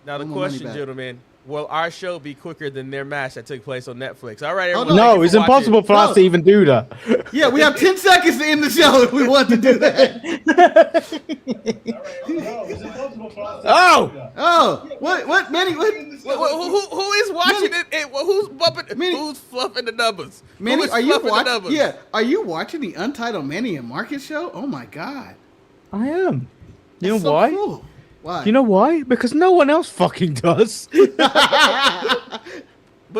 Now the question, gentlemen, will our show be quicker than their match that took place on Netflix? All right, everyone. No, it's impossible for us to even do that. Yeah, we have 10 seconds to end the show if we want to do that. What, Manny? What? Who is watching it? Who's bumping? Manny, who's fluffing the numbers? Manny, are you watching? Yeah, are you watching the Untitled Manny and Marcus show? Oh my God, I am. You know so why? Cool. Why? You know why? Because no one else fucking does. But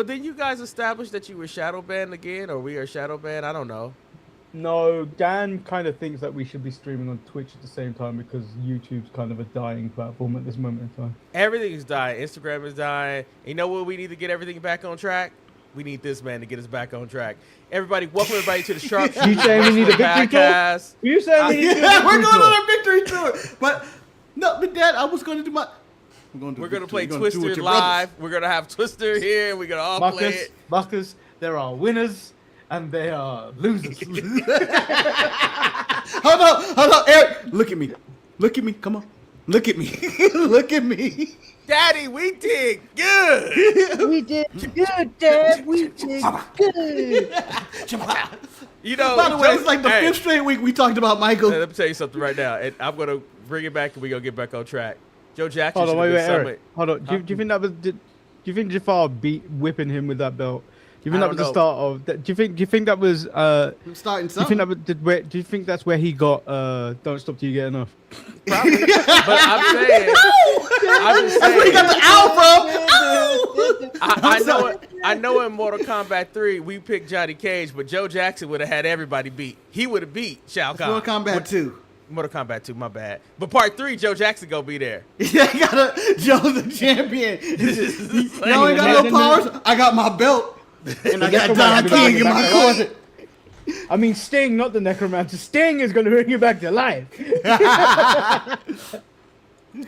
then you guys established that you were shadow banned again, or we are shadow banned. I don't know. No, Dan kind of thinks that we should be streaming on Twitch at the same time because YouTube's kind of a dying platform at this moment in time. Everything is dying. Instagram is dying. You know what? We need to get everything back on track. We need this man to get us back on track. Everybody, welcome everybody to the Sharpshooters. You saying we need a victory tour? You saying we need a victory tour? We're going on a victory tour. But no, but Dad, I was going to do my. We're going to play Twister live. We're going to have Twister here. We're going to all play it. Marcus, there are winners and there are losers. Hold on, Eric. Look at me. Come on. Look at me. Look at me. Daddy, we did good. We did good, Dad. We did good. You know, by the way, it's like the fifth straight week we talked about Michael. Let me tell you something right now, and I'm gonna bring it back, and we're gonna get back on track. Joe Jackson. Hold on, wait, Eric. Hold on. Do you think that was? Do you think Jafar whipping him with that belt? Do you think that was the start of? Do you think that was? Starting something. Do you think that was, do you think that's where he got? Don't stop till you get enough. Probably. But I'm saying. That's where he got the owl from. I know in Mortal Kombat 3 we picked Johnny Cage, but Joe Jackson would have had everybody beat. He would have beat Shao Kahn. Mortal Kombat 2. Mortal Kombat 2, my bad. But part 3, Joe Jackson gonna be there. Yeah, Joe's the champion. You ain't got no powers. I got my belt, and I got Don King in my corner. I mean, Sting, not the Necromancer. Sting is going to bring you back to life.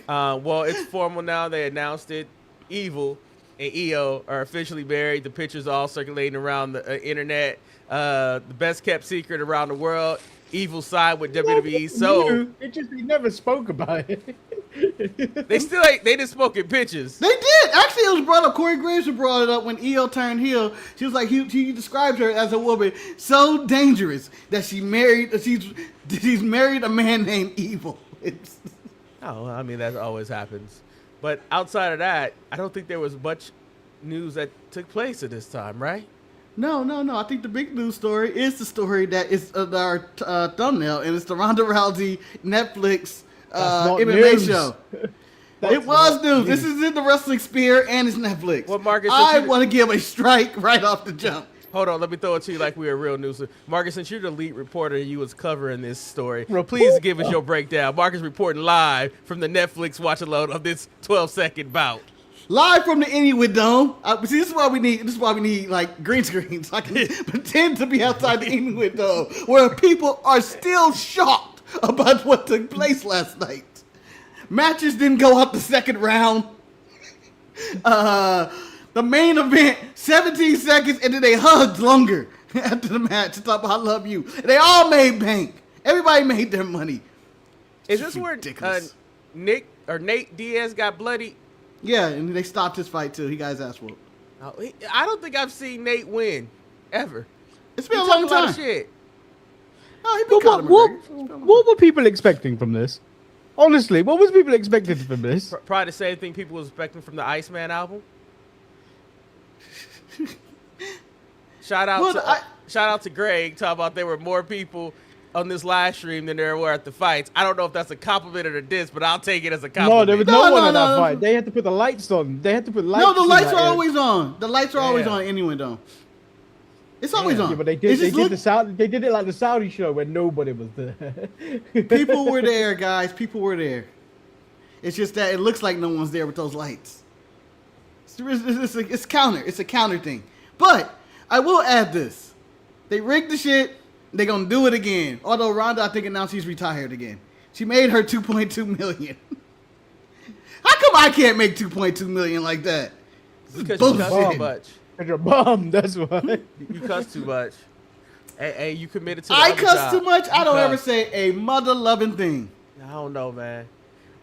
Well, it's formal now. They announced it. Evil and EO are officially married. The pictures are all circulating around the internet. The best kept secret around the world. Evil side with WWE. So it just we never spoke about it. They still ain't. They just spoke in pictures. They did. Actually, it was brought up. Corey Graves brought it up when EO turned heel. She was like, he described her as a woman so dangerous that she's married a man named Evil. I mean, that always happens. But outside of that, I don't think there was much news that took place at this time, right? No. I think the big news story is the story that is our thumbnail, and it's the Ronda Rousey Netflix MMA show. It was news. This is in the Wrestling Spear, and it's Netflix. Well, Marcus, I want to give a strike right off the jump. Hold on, let me throw it to you like we are real news. Marcus, since you're the lead reporter and you was covering this story, please give us your breakdown. Marcus reporting live from the Netflix watch-along of this 12-second bout. Live from the Inuit Dome. See, this is why we need like green screens. So I can pretend to be outside the Inuit Dome, where people are still shocked about what took place last night. Matches didn't go up the second round. The main event, 17 seconds, and then they hugged longer after the match to talk about I love you. They all made bank. Everybody made their money. Is this where Nate Diaz got bloodied? Yeah, and they stopped his fight too. He got his ass whooped. I don't think I've seen Nate win ever. It's been a long time. Shit. What were people expecting from this? Honestly, what was people expecting from this? Probably the same thing people was expecting from the Iceman album. Shout out to Greg talking about there were more people on this live stream than there were at the fights. I don't know if that's a compliment or a diss, but I'll take it as a compliment. No, there was no one at that fight. They had to put the lights on. They had to put lights on. No, the lights are always on. The lights are always on anyway, though. It's always on. Yeah, but they did it like the Saudi show where nobody was there. People were there, guys. People were there. It's just that it looks like no one's there with those lights. It's counter. It's a counter thing. But I will add this. They rigged the shit. They're going to do it again. Although Ronda, I think, announced she's retired again. She made her $2.2 million. How come I can't make $2.2 million like that? Because you cuss too much. You're a bum, that's why. You cuss too much. Hey, you committed to the I other cuss job. too much? I don't ever say a mother-loving thing. I don't know, man.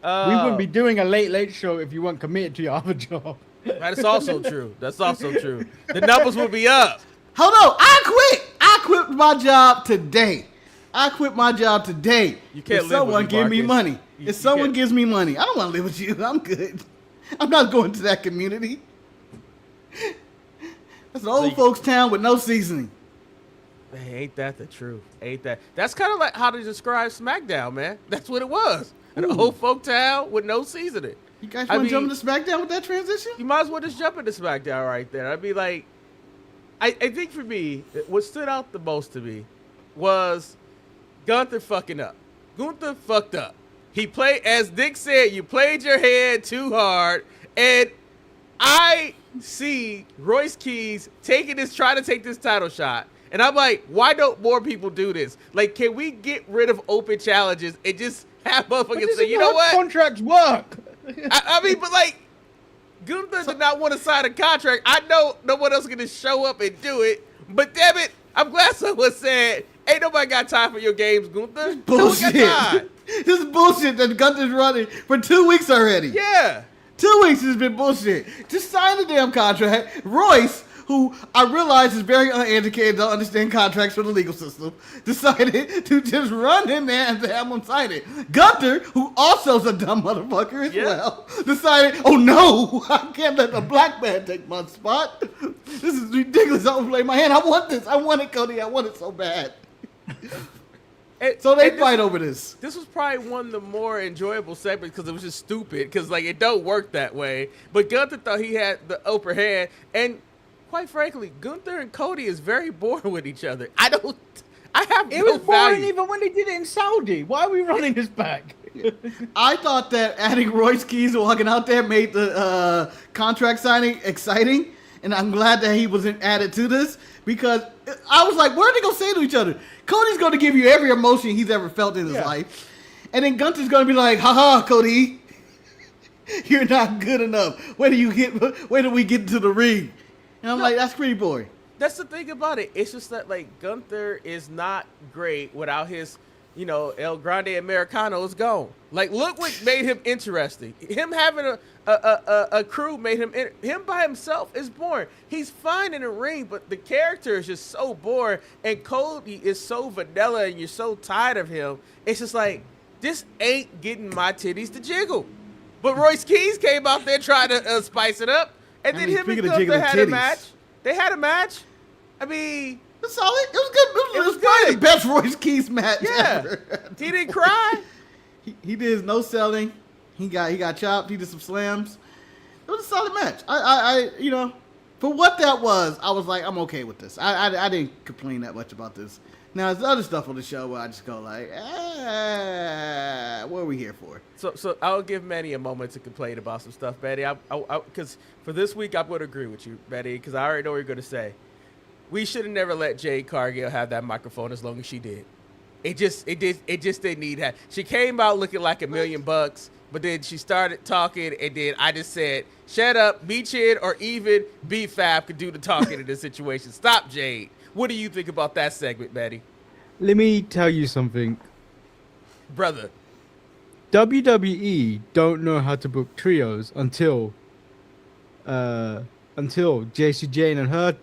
We wouldn't be doing a late show if you weren't committed to your other job. That's also true. That's also true. The numbers will be up. Hold on. I quit my job today. I quit my job today. You can't if live someone with me, give me Marcus. money. You If someone can't. gives me money, I don't want to live with you. I'm good. I'm not going to that community. That's an old folks town with no seasoning. Hey, ain't that the truth? Ain't that? That's kind of like how to describe SmackDown, man. That's what it was. An old folk town with no seasoning. You guys want to jump into SmackDown with that transition? You might as well just jump into SmackDown right there. I'd be like, I think for me, what stood out the most to me was Gunther fucking up. Gunther fucked up. He played, as Dick said, you played your hand too hard, and I see Royce Keys trying to take this title shot. And I'm like, why don't more people do this? Like, can we get rid of open challenges and just have motherfuckers say, you know what? Contracts work. I mean, but like, Gunther did not want to sign a contract. I know no one else is going to show up and do it. But damn it, I'm glad someone said, ain't nobody got time for your games, Gunther. Bullshit. No one got time. This is bullshit that Gunther's running for 2 weeks already. Yeah. 2 weeks has been bullshit. Just sign the damn contract. Royce, who I realize is very uneducated, don't understand contracts for the legal system, decided to just run him there and have him sign it. Gunther, who also is a dumb motherfucker as well, decided, oh no, I can't let a black man take my spot. This is ridiculous. I'm playing my hand. I want this. I want it, Cody. I want it so bad. So they fight over this. This was probably one of the more enjoyable segments because it was just stupid because, like, it don't work that way. But Gunther thought he had the upper hand. And quite frankly, Gunther and Cody is very boring with each other. I have It no was boring value. even when they did it in Saudi. Why are we running this back? I thought that adding Royce Keys walking out there made the contract signing exciting, and I'm glad that he wasn't added to this because I was like, what are they going to say to each other? Cody's going to give you every emotion he's ever felt in his life, and then Gunther's going to be like, haha, Cody, you're not good enough. Where do we get to the ring? And I'm like, that's pretty boring. That's the thing about it. It's just that, like, Gunther is not great without his, El Grande Americano is gone. Like, look what made him interesting. Him having a crew made him by himself is boring. He's fine in the ring, but the character is just so boring. And Cody is so vanilla, and you're so tired of him. It's just like, this ain't getting my titties to jiggle. But Royce Keys came out there trying to spice it up, and then him and Gunther had a match. They had a match. I mean, it's solid. It was good. It was probably the best Royce Keys match ever. He didn't cry. He did his no selling. He got chopped. He did some slams. It was a solid match. I for what that was, I was like, I'm okay with this. I didn't complain that much about this. Now there's other stuff on the show where I just go like, what are we here for? So I'll give Manny a moment to complain about some stuff, Betty. Because for this week, I'm going to agree with you, Betty, because I already know what you're going to say. We should have never let Jade Cargill have that microphone as long as she did. It just didn't need that. She came out looking like $1 million, but then she started talking, and then I just said, shut up, B-Chin or even B-Fab could do the talking in this situation. Stop, Jade. What do you think about that segment, Betty? Let me tell you something. Brother. WWE don't know how to book trios until JC Jane and her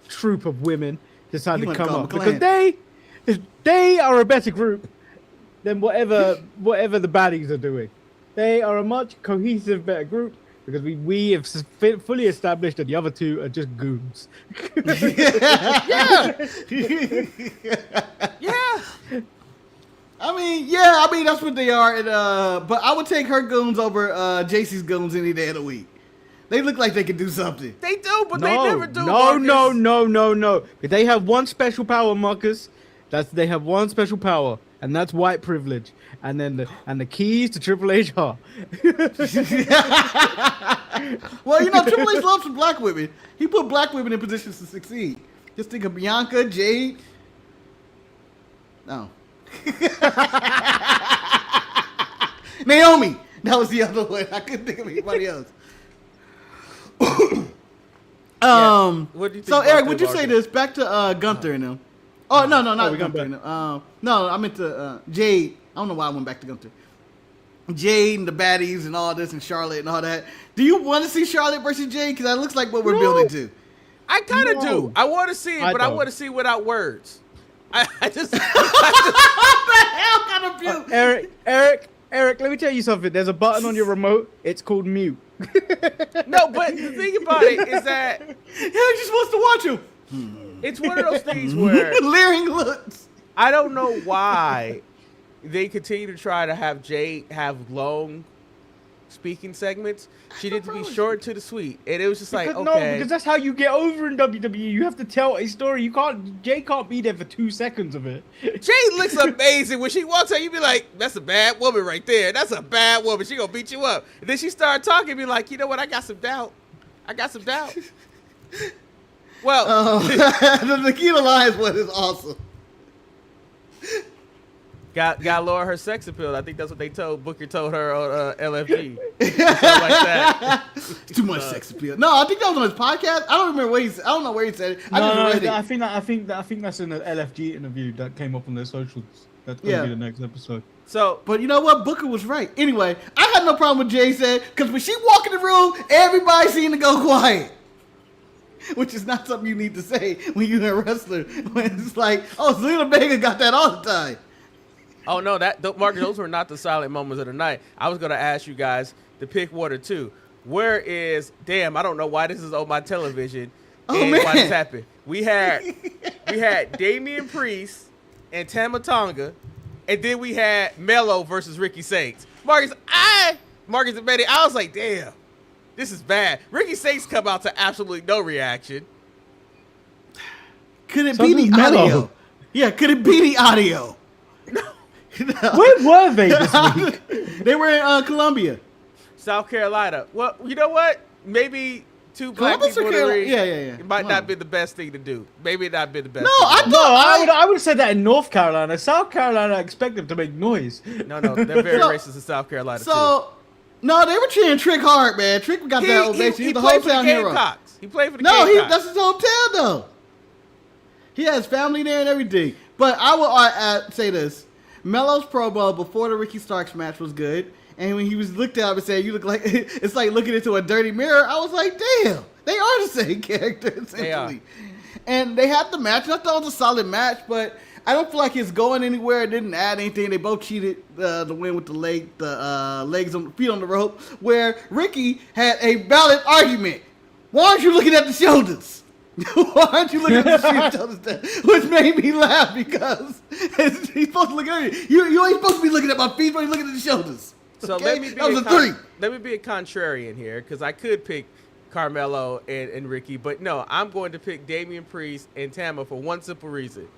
troop of women decide to come up because they are a better group than whatever the baddies are doing. They are a much cohesive, better group because we have fully established that the other two are just goons. Yeah. I mean that's what they are. And, but I would take her goons over JC's goons any day of the week. They look like they can do something. They do, but they never do. No. They have one special power, Marcus. They have one special power, and that's white privilege. And then the keys to Triple H are. Well, Triple H loves some black women. He put black women in positions to succeed. Just think of Bianca, Jade. No. Naomi. That was the other one. I couldn't think of anybody else. What do you think so about Eric, that, would you say Marcus? this back to Gunther and them? Oh no, not we got Gunther. And them. No, I meant to Jade. I don't know why I went back to Gunther. Jade and the baddies and all this and Charlotte and all that. Do you want to see Charlotte versus Jade? Because that looks like what we're building to. I kind of do. I want to see it, but I want to see without words. I just. What the hell kind of view? Eric, let me tell you something. There's a button on your remote. It's called mute. No, but the thing about it is that he just wants to watch him. It's one of those things where leering looks. I don't know why they continue to try to have Jade have long speaking segments. She needs to be short to the sweet, and it was just like, okay. No, because that's how you get over in WWE. You have to tell a story. Jay can't be there for 2 seconds of it. Jade looks amazing when she walks out. You be like, "That's a bad woman right there. That's a bad woman. She gonna beat you up." And then she started talking, be like, "You know what? I got some doubt. Well, the Nikita Lyons one is awesome. Got lower her sex appeal. I think that's what they told Booker told her on LFG. Something like that. Too much sex appeal. No, I think that was on his podcast. I don't remember where he said. I don't know where he said it. I think that's in the LFG interview that came up on their socials. That's gonna be the next episode. So, but you know what? Booker was right. Anyway, I had no problem with Jay said because when she walked in the room, everybody seemed to go quiet. Which is not something you need to say when you're a wrestler. When it's like, oh, Zelina Vega got that all the time. Oh no, Marcus, those were not the silent moments of the night. I was gonna ask you guys to pick one or two. Where is? Damn, I don't know why this is on my television. And why this happened? We had Damian Priest and Tama Tonga, and then we had Melo versus Ricky Saints. Marcus and Manny, I was like, damn, this is bad. Ricky Saints come out to absolutely no reaction. Could it be the audio? Yeah, could it be the audio? Where were they this week? They were in Columbia, South Carolina. Well, you know what? Maybe two black people in the ring. Yeah. It might not be the best thing to do. Maybe it not be the best. I would have said that in North Carolina. South Carolina, I expect them to make noise. No, they're very racist in South Carolina. No, they were cheering Trick hard, man. Trick got that ovation. He's the hometown hero. He played for the Gamecocks. That's his hometown though. He has family there and everything. But I will say this. Melo's promo before the Ricky Starks match was good, and when he was looked at and said, "You look like," it's like looking into a dirty mirror. I was like, "Damn, they are the same character essentially." And they had the match. I thought it was a solid match, but I don't feel like it's going anywhere. It didn't add anything. They both cheated the win with the legs on feet on the rope, where Ricky had a valid argument. Why aren't you looking at the shoulders? Why aren't you looking at the shoulders? Which made me laugh because he's supposed to look at it. You ain't supposed to be looking at my feet, but you're looking at the shoulders. So okay? let me be a contrarian here because I could pick Carmelo and Ricky, but no, I'm going to pick Damian Priest and Tama for one simple reason.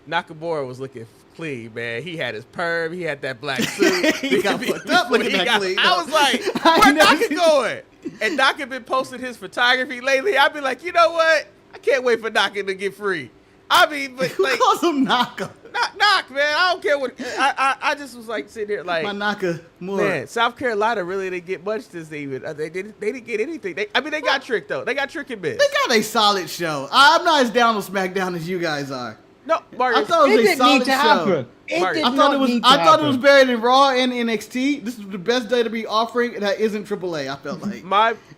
Nakamura was looking clean, man. He had his perm. He had that black suit. He got fucked up looking that clean. I was like, where Naka going? And Naka been posting his photography lately. I'd be like, you know what? I can't wait for Naka to get free. I mean, but who calls him Naka? Knock, man. I don't care what. I just was like sitting there like, my Naka more. Man, South Carolina really didn't get much this evening. They didn't get anything. They got tricked though. They got tricked and missed. They got a solid show. I'm not as down on SmackDown as you guys are. No, Marcus, I thought it was a solid show. I thought it was better than Raw and NXT. This is the best day to be offering, and that isn't AAA. I felt like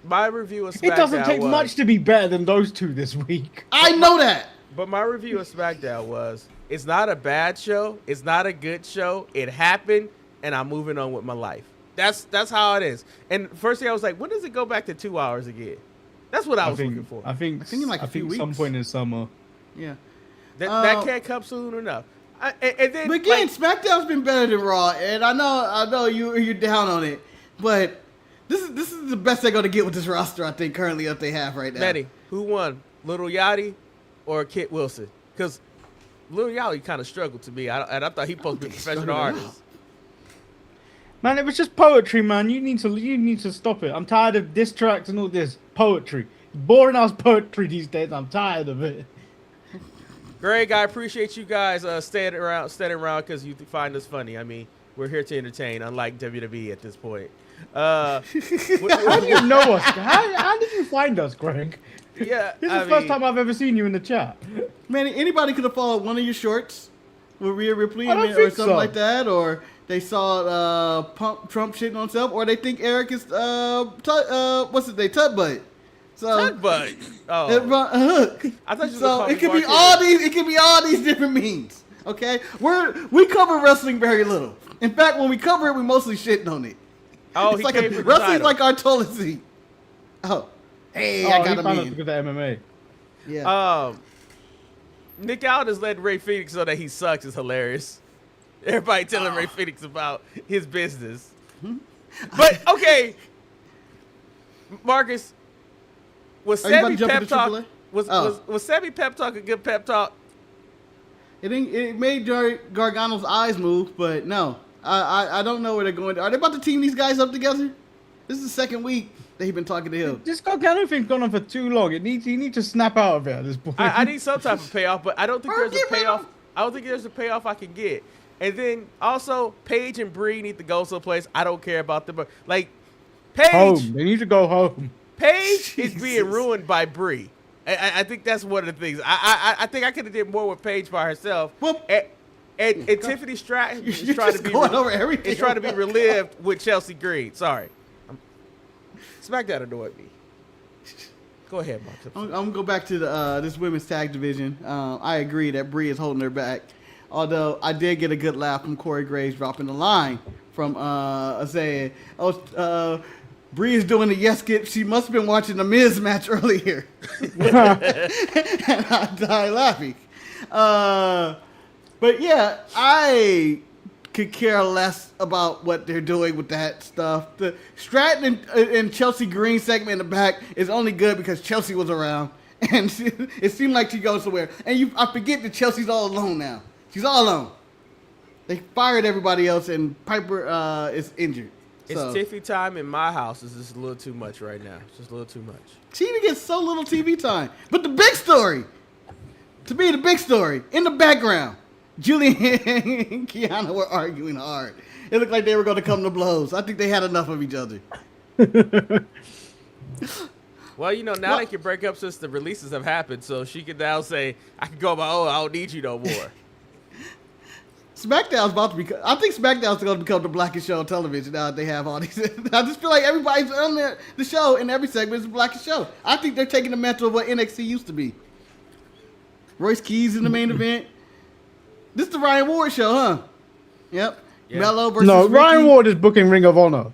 my review of SmackDown. It doesn't take much to be better than those two this week. I know that. But my review of SmackDown was, it's not a bad show. It's not a good show. It happened, and I'm moving on with my life. That's how it is. And first thing I was like, when does it go back to 2 hours again? That's what I was looking for. I think in like a few weeks. Some point in summer. Yeah. That can't come soon enough. And then, but again, SmackDown's been better than Raw, and I know you're down on it, but this is the best they're gonna get with this roster. I think currently that they have right now. Manny, who won, Little Yachty or Kit Wilson? Because Little Yachty kind of struggled to me, and I thought he supposed to be a professional artist. Man, it was just poetry, man. You need to stop it. I'm tired of diss tracks and all this poetry. Boring ass poetry these days. I'm tired of it. Greg, I appreciate you guys staying around because you find us funny. I mean, we're here to entertain, unlike WWE at this point. How do you know us? How did you find us, Greg? Yeah, this is the first time I've ever seen you in the chat. Man, anybody could have followed one of your shorts with Rhea Ripley or something like that, or they saw Trump shitting on himself, or they think Eric is what's his name, Tut Butt. So Tut Butt. Oh, Hook. I thought you was So it could be all these. It could be all these different memes. Okay, we cover wrestling very little. In fact, when we cover it, we mostly shitting on it. Oh, It's he like came for the wrestling's title. like our toilet seat. Oh, hey, I got he a found out meme. because of MMA. Yeah. Nick Aldis letting Ray Phoenix know that he sucks is hilarious. Everybody telling Ray Phoenix about his business. But okay, Marcus, was Are you about Sammy to jump pep into talk? AAA? Was Sammy pep talk a good pep talk? It made Gargano's eyes move, but no, I don't know where they're going. Are they about to team these guys up together? This is the second week that he's been talking to him. This Gargano thing's gone on for too long. You need to snap out of it at this point. I need some type of payoff, but I don't think there's a Give me payoff. them. I don't think there's a payoff I can get. And then also, Paige and Bree need to go someplace. I don't care about them, but like Paige, home. They need to go home. Paige is being Jesus. ruined by Bree. I think that's one of the things. I think I could have did more with Paige by herself. Well, And Tiffany Stratton is You're trying just to be going over everything. is trying to be relived with Chelsea Green. Sorry, Smackdown annoyed me. Go ahead, Mark. I'm gonna go back to the this women's tag division. I agree that Bree is holding her back. Although I did get a good laugh from Corey Graves dropping the line from saying, Bree is doing the yes skip. She must have been watching the Miz match earlier. And I died laughing. But yeah, I could care less about what they're doing with that stuff. The Stratton and Chelsea Green segment in the back is only good because Chelsea was around. And it seemed like she goes somewhere. And I forget that Chelsea's all alone now. She's all alone. They fired everybody else, and Piper is injured. It's So Tiffy time in my house. It's just a little too much right now. It's just a little too much. She gets so little TV time. But the big story, to me, the big story, in the background, Julian and Kiana were arguing hard. It looked like they were going to come to blows. I think they had enough of each other. Well, now they can break up since the releases have happened, so she can now say, I can go on my own. I don't need you no more. SmackDown's about to become. I think SmackDown's going to become the blackest show on television now that they have all these. I just feel like everybody's on the show, and every segment is the blackest show. I think they're taking the mantle of what NXT used to be. Royce Keys in the main event. This is the Ryan Ward show, huh? Yep. Yeah. Mello versus No, Ricky. Ryan Ward is booking Ring of Honor.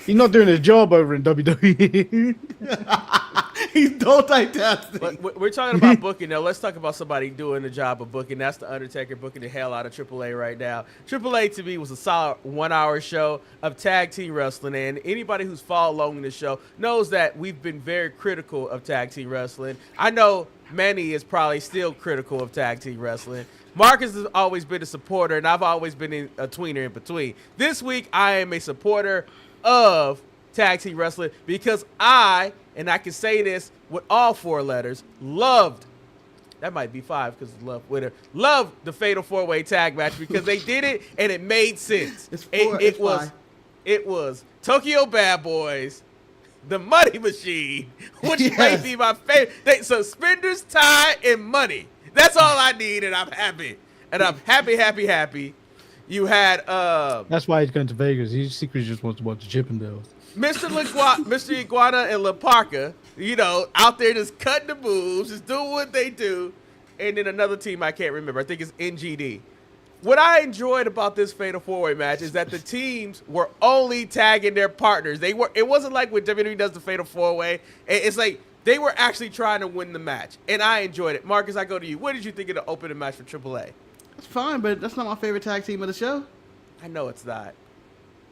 He's not doing his job over in WWE. He's multitasking. But we're talking about booking now. Let's talk about somebody doing the job of booking. That's the Undertaker booking the hell out of AAA right now. AAA to me was a solid 1 hour show of tag team wrestling, and anybody who's followed along in the show knows that we've been very critical of tag team wrestling. I know Manny is probably still critical of tag team wrestling. Marcus has always been a supporter, and I've always been a tweener in between. This week, I am a supporter of tag team wrestling because and I can say this with all 4 letters, loved, that might be 5 because love winner, loved the Fatal 4-Way tag match because they did it and it made sense. It's 4, it's 5. It was Tokyo Bad Boys, the Money Machine, which Yes. may be my favorite. Suspenders, tie, and money. That's all I need, and I'm happy. And I'm happy. You had That's why he's going to Vegas. He secretly just wants to watch the Chippendales. Mr. Iguana and La Parka, out there just cutting the moves, just doing what they do. And then another team I can't remember. I think it's NGD. What I enjoyed about this Fatal 4-Way match is that the teams were only tagging their partners. It wasn't like when WWE does the Fatal 4-Way. It's like they were actually trying to win the match. And I enjoyed it. Marcus, I go to you. What did you think of the opening match for AAA? That's fine, but that's not my favorite tag team of the show. I know it's not.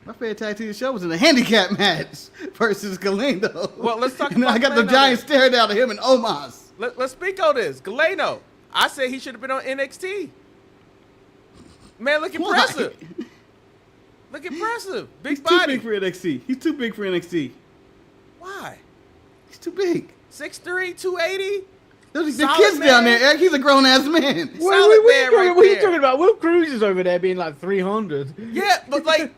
My favorite tag team of the show was in a handicap match versus Galeno. Well, let's talk And about I got the Galeno giant then. stare down at him and Omos. Let's speak on this. Galeno, I said he should have been on NXT. Man, look impressive. Why? Look impressive. He's Big too body. big for NXT. He's too big for NXT. Why? He's too big. 6'3", 280? There's Solid kids down man. there, Eric. He's a grown ass man. Solid man What are you right there. talking about? Will Cruz is over there being like 300. Yeah, but like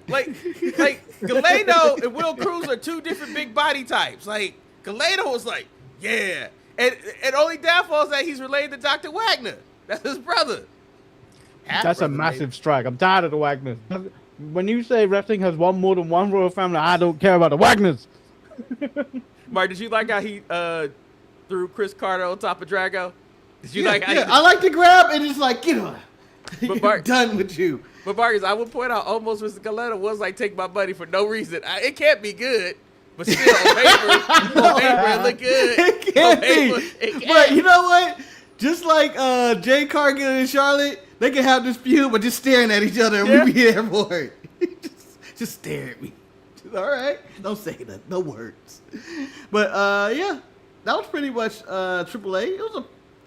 Galeno and Will Cruz are 2 different big body types. Like Galeno was like, yeah, and only downfall is that he's related to Dr. Wagner. That's his brother. That's a massive strike. I'm tired of the Wagners. When you say wrestling has one more than one royal family, I don't care about the Wagners. Mark, did you like how he threw Chris Carter on top of Drago? Did you like how I like to grab and just like, get on. But Mark, done with you. But Marcus, I would point out almost Mr. Galetta was like, take my money for no reason. It can't be good. But still, on paper, it look good. It can't be. But you know what? Just like Jay Cargill and Charlotte, they can have this feud, but just staring at each other and we be there for it. just stare at me. All right. Don't say that. No words. But yeah, that was pretty much AAA.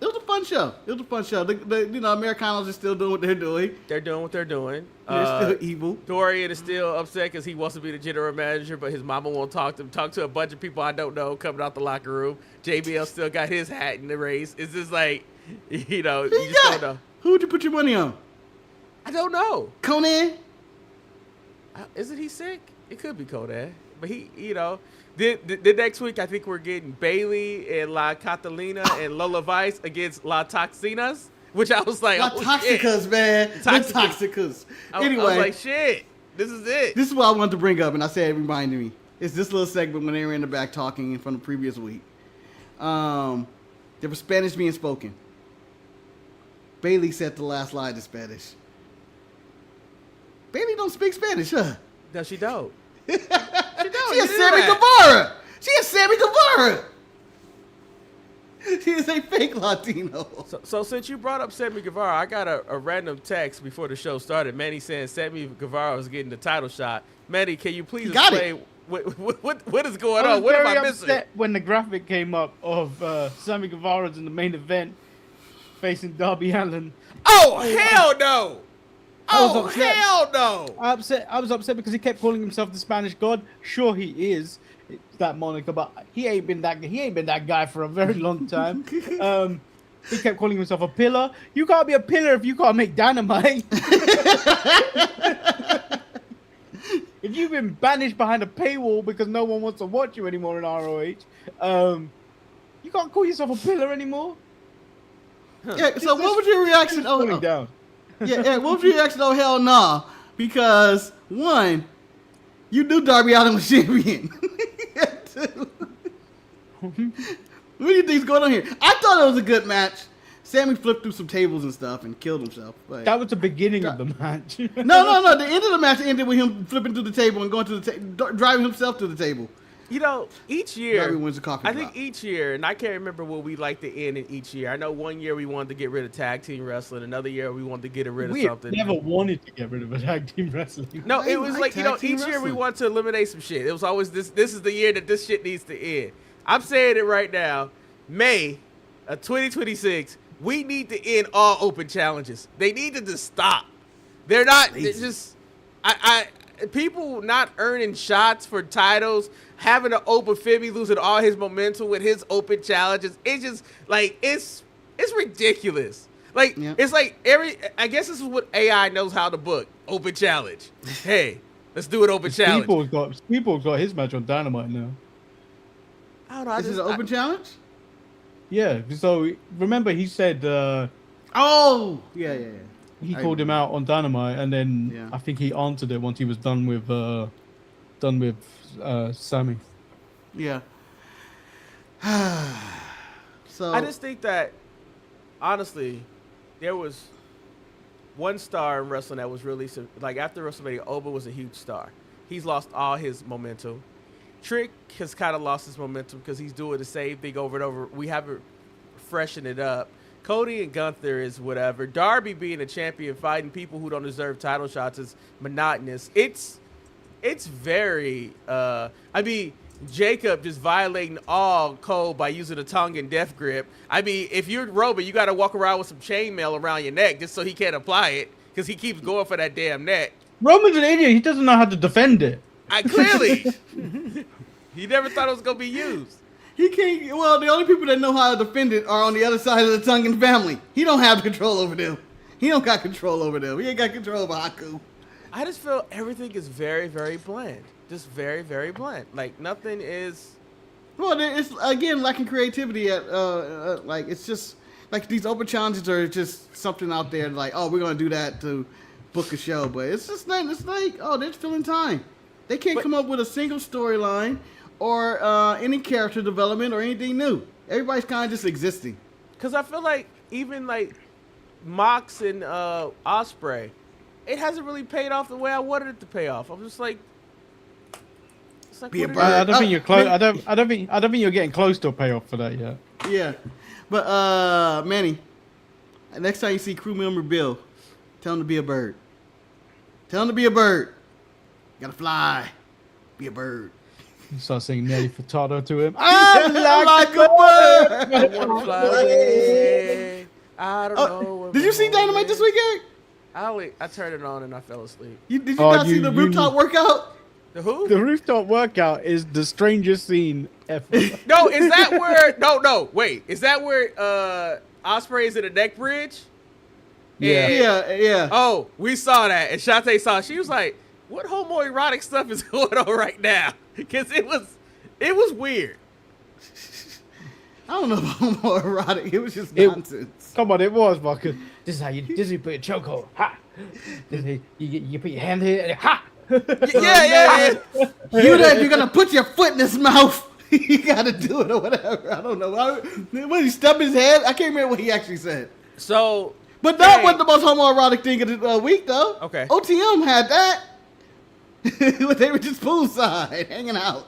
It was a fun show. Americanos are still doing what they're doing. They're doing what they're doing. They're still evil. Dorian is still upset because he wants to be the general manager, but his mama won't talk to him. Talk to a bunch of people I don't know coming out the locker room. JBL still got his hat in the race. It's just like, you just don't know. Who would you put your money on? I don't know. Conan? Isn't he sick? It could be Conan. But the next week, I think we're getting Bailey and La Catalina and Lola Vice against La Toxinas, which I was like, La Toxicas, man. La Toxicas. Anyway. I was like, shit, this is it. This is what I wanted to bring up, and I said it reminded me. It's this little segment when they were in the back talking from the previous week. There was Spanish being spoken. Bailey said the last line in Spanish. Bailey don't speak Spanish, huh? No, she don't. She is Sammy Guevara. She is Sammy Guevara. She is a fake Latino. So since you brought up Sammy Guevara, I got a random text before the show started. Manny saying Sammy Guevara was getting the title shot. Manny, can you please explain what is going on? What am I missing? When the graphic came up of Sammy Guevara's in the main event facing Darby Allin. Oh, hell no! Oh, hell no! I was upset because he kept calling himself the Spanish God. Sure, he is. It's that moniker, but he ain't been that guy for a very long time. He kept calling himself a pillar. You can't be a pillar if you can't make dynamite. If you've been banished behind a paywall because no one wants to watch you anymore in ROH, you can't call yourself a pillar anymore. Yeah. So what was your reaction? Down. Yeah, what was your reaction? Oh, hell nah. Because, one, you knew Darby Allin was champion. What do you think's going on here? I thought it was a good match. Sammy flipped through some tables and stuff and killed himself. But that was the beginning of the match. No. The end of the match ended with him flipping through the table and going to the driving himself to the table. Each year, I think each year, and I can't remember what we like to end in each year. I know one year we wanted to get rid of tag team wrestling. Another year we wanted to get rid of something. We never wanted to get rid of a tag team wrestling. No, it was like, each year we wanted to eliminate some shit. It was always this is the year that this shit needs to end. I'm saying it right now. May of 2026, we need to end all open challenges. They need to just stop. They're not just people not earning shots for titles, having an open Fibby losing all his momentum with his open challenges. It's just like it's ridiculous. Like It's like I guess this is what AI knows how to book. Open challenge. Hey, let's do an open challenge. People's got his match on Dynamite now. I don't know. This is an open challenge? Yeah. So remember he said yeah. He called him out on Dynamite, and then I think he answered it once he was done with Sammy. Yeah. So I just think that honestly, there was one star in wrestling that was really like after WrestleMania. Oba was a huge star. He's lost all his momentum. Trick has kind of lost his momentum because he's doing the same thing over and over. We haven't freshened it up. Cody and Gunther is whatever. Darby being a champion, fighting people who don't deserve title shots is monotonous. It's very, Jacob just violating all code by using a tongue and death grip. I mean, if you're Roman, you got to walk around with some chainmail around your neck just so he can't apply it because he keeps going for that damn neck. Roman's an idiot. He doesn't know how to defend it. Clearly. He never thought it was going to be used. He can't. Well, the only people that know how to defend it are on the other side of the Tongan family. He don't have control over them. He don't got control over them. He ain't got control over Haku. I just feel everything is very, very bland. Just very, very bland. Like nothing is. Well, it's again lacking creativity. It's just like these open challenges are just something out there like, oh, we're gonna do that to book a show, but it's just not. It's like, oh, they're filling time. They can't come up with a single storyline or any character development or anything new. Everybody's kind of just existing. Because I feel like even like Mox and Osprey, it hasn't really paid off the way I wanted it to pay off. I'm just like, it's like Be a what bird. is it? I don't think you're close. I don't think you're getting close to a payoff for that yet. Yeah, but Manny, next time you see crew member Bill, tell him to be a bird. Tell him to be a bird. You gotta fly. Be a bird. You start singing Nelly Furtado to him. I like a bird. I wanna fly away. I don't know. Did you see Dynamite this weekend? I turned it on and I fell asleep. Did you not see the rooftop workout? The who? The rooftop workout is the strangest scene ever. No, is that where? No, wait. Is that where Osprey is in a neck bridge? Yeah. Yeah. Oh, we saw that, and Shantae saw it. She was like, "What homoerotic stuff is going on right now?" Because it was weird. I don't know about homoerotic. It was just nonsense. Come on, it was, Marcus. This is how you put your chokehold. Ha! This is, you put your hand here and ha! Yeah. You're gonna put your foot in his mouth. You gotta do it or whatever. I don't know. When he stubbed his head, I can't remember what he actually said. So, But that wasn't the most homoerotic thing of the week, though. Okay. OTM had that. They were just poolside, hanging out.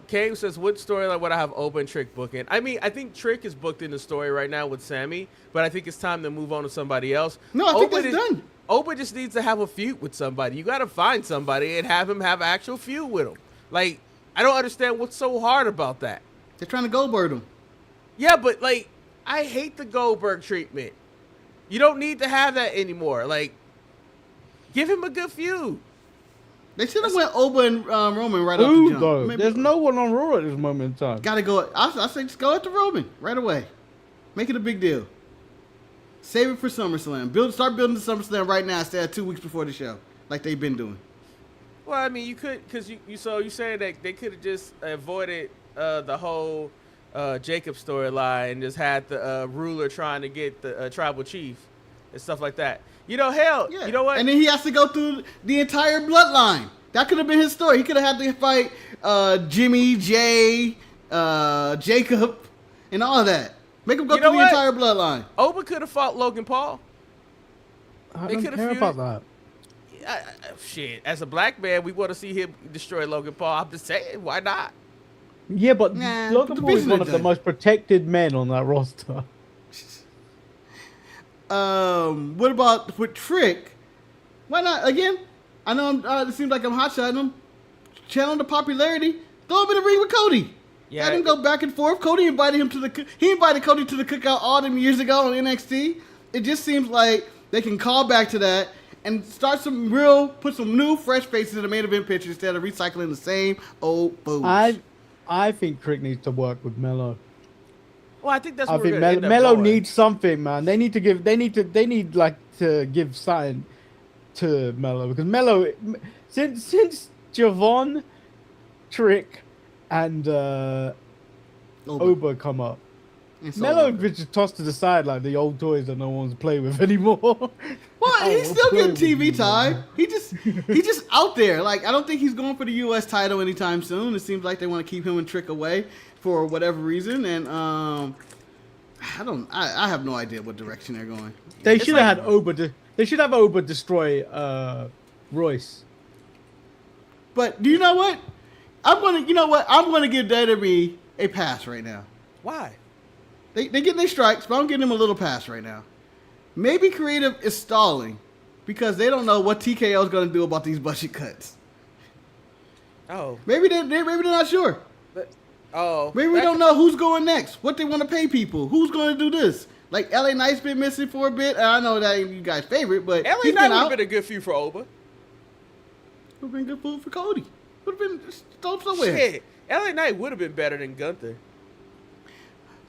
Kane says, "What storyline would I have open Trick booking?" I mean, I think Trick is booked in the story right now with Sammy, but I think it's time to move on to somebody else. No, I think that's done. Open just needs to have a feud with somebody. You got to find somebody and have him have an actual feud with him. Like, I don't understand what's so hard about that. They're trying to Goldberg him. Yeah, but like, I hate the Goldberg treatment. You don't need to have that anymore. Like, give him a good feud. They should have went Oba and Roman right off the jump. Though? Maybe- There's no one on Raw at this moment in time. Gotta go. I say just go after Roman right away. Make it a big deal. Save it for SummerSlam. Start building the SummerSlam right now instead of 2 weeks before the show, like they've been doing. Well, I mean, you could, because you saying that they could have just avoided the whole Jacob storyline and just had the ruler trying to get the tribal chief and stuff like that. You know, hell, Yeah. you know what? And then he has to go through the entire bloodline. That could have been his story. He could have had to fight Jimmy, Jay, Jacob, and all of that. Make him go through the entire bloodline. Oba could have fought Logan Paul. I They don't could've care feuded. about that. Shit, as a black man, we want to see him destroy Logan Paul. I'm just saying, why not? Yeah, but Nah, Logan the Paul is business one of the done. most protected men on that roster. What about with Trick? Why not? Again, I know it seems like I'm hot-shotting him. Channel the popularity. Throw him in the ring with Cody. Yeah. Had him go back and forth. Cody invited him to the. He invited Cody to the cookout all them years ago on NXT. It just seems like they can call back to that and start put some new, fresh faces in the main event picture instead of recycling the same old fools. I think Trick needs to work with Melo. Well, I think that's I what think we're gonna end up Melo going. needs something, man. They need to give something to Melo because Melo since Javon, Trick, and Oba come up. And so Melo on. was just tossed to the side like the old toys that no one's playing with anymore. Well, he's still play getting with TV you, time. man. He's just out there. Like, I don't think he's going for the U.S. title anytime soon. It seems like they want to keep him and Trick away for whatever reason. And I have no idea what direction they're going. They It's should like- have had Oba. They should have Oba destroy Royce. But do you know what? I'm gonna give WWE a pass right now. Why? They getting their strikes, but I'm giving them a little pass right now. Maybe creative is stalling because they don't know what TKO is going to do about these budget cuts. Oh. Maybe they're not sure. Oh. Maybe we don't know who's going next, what they want to pay people, who's going to do this. Like, LA Knight's been missing for a bit. I know that ain't you guys' favorite, but LA he's Knight been would out. have been a good feud for Oba. Would have been good food for Cody. Would have been thrown somewhere. Shit. LA Knight would have been better than Gunther.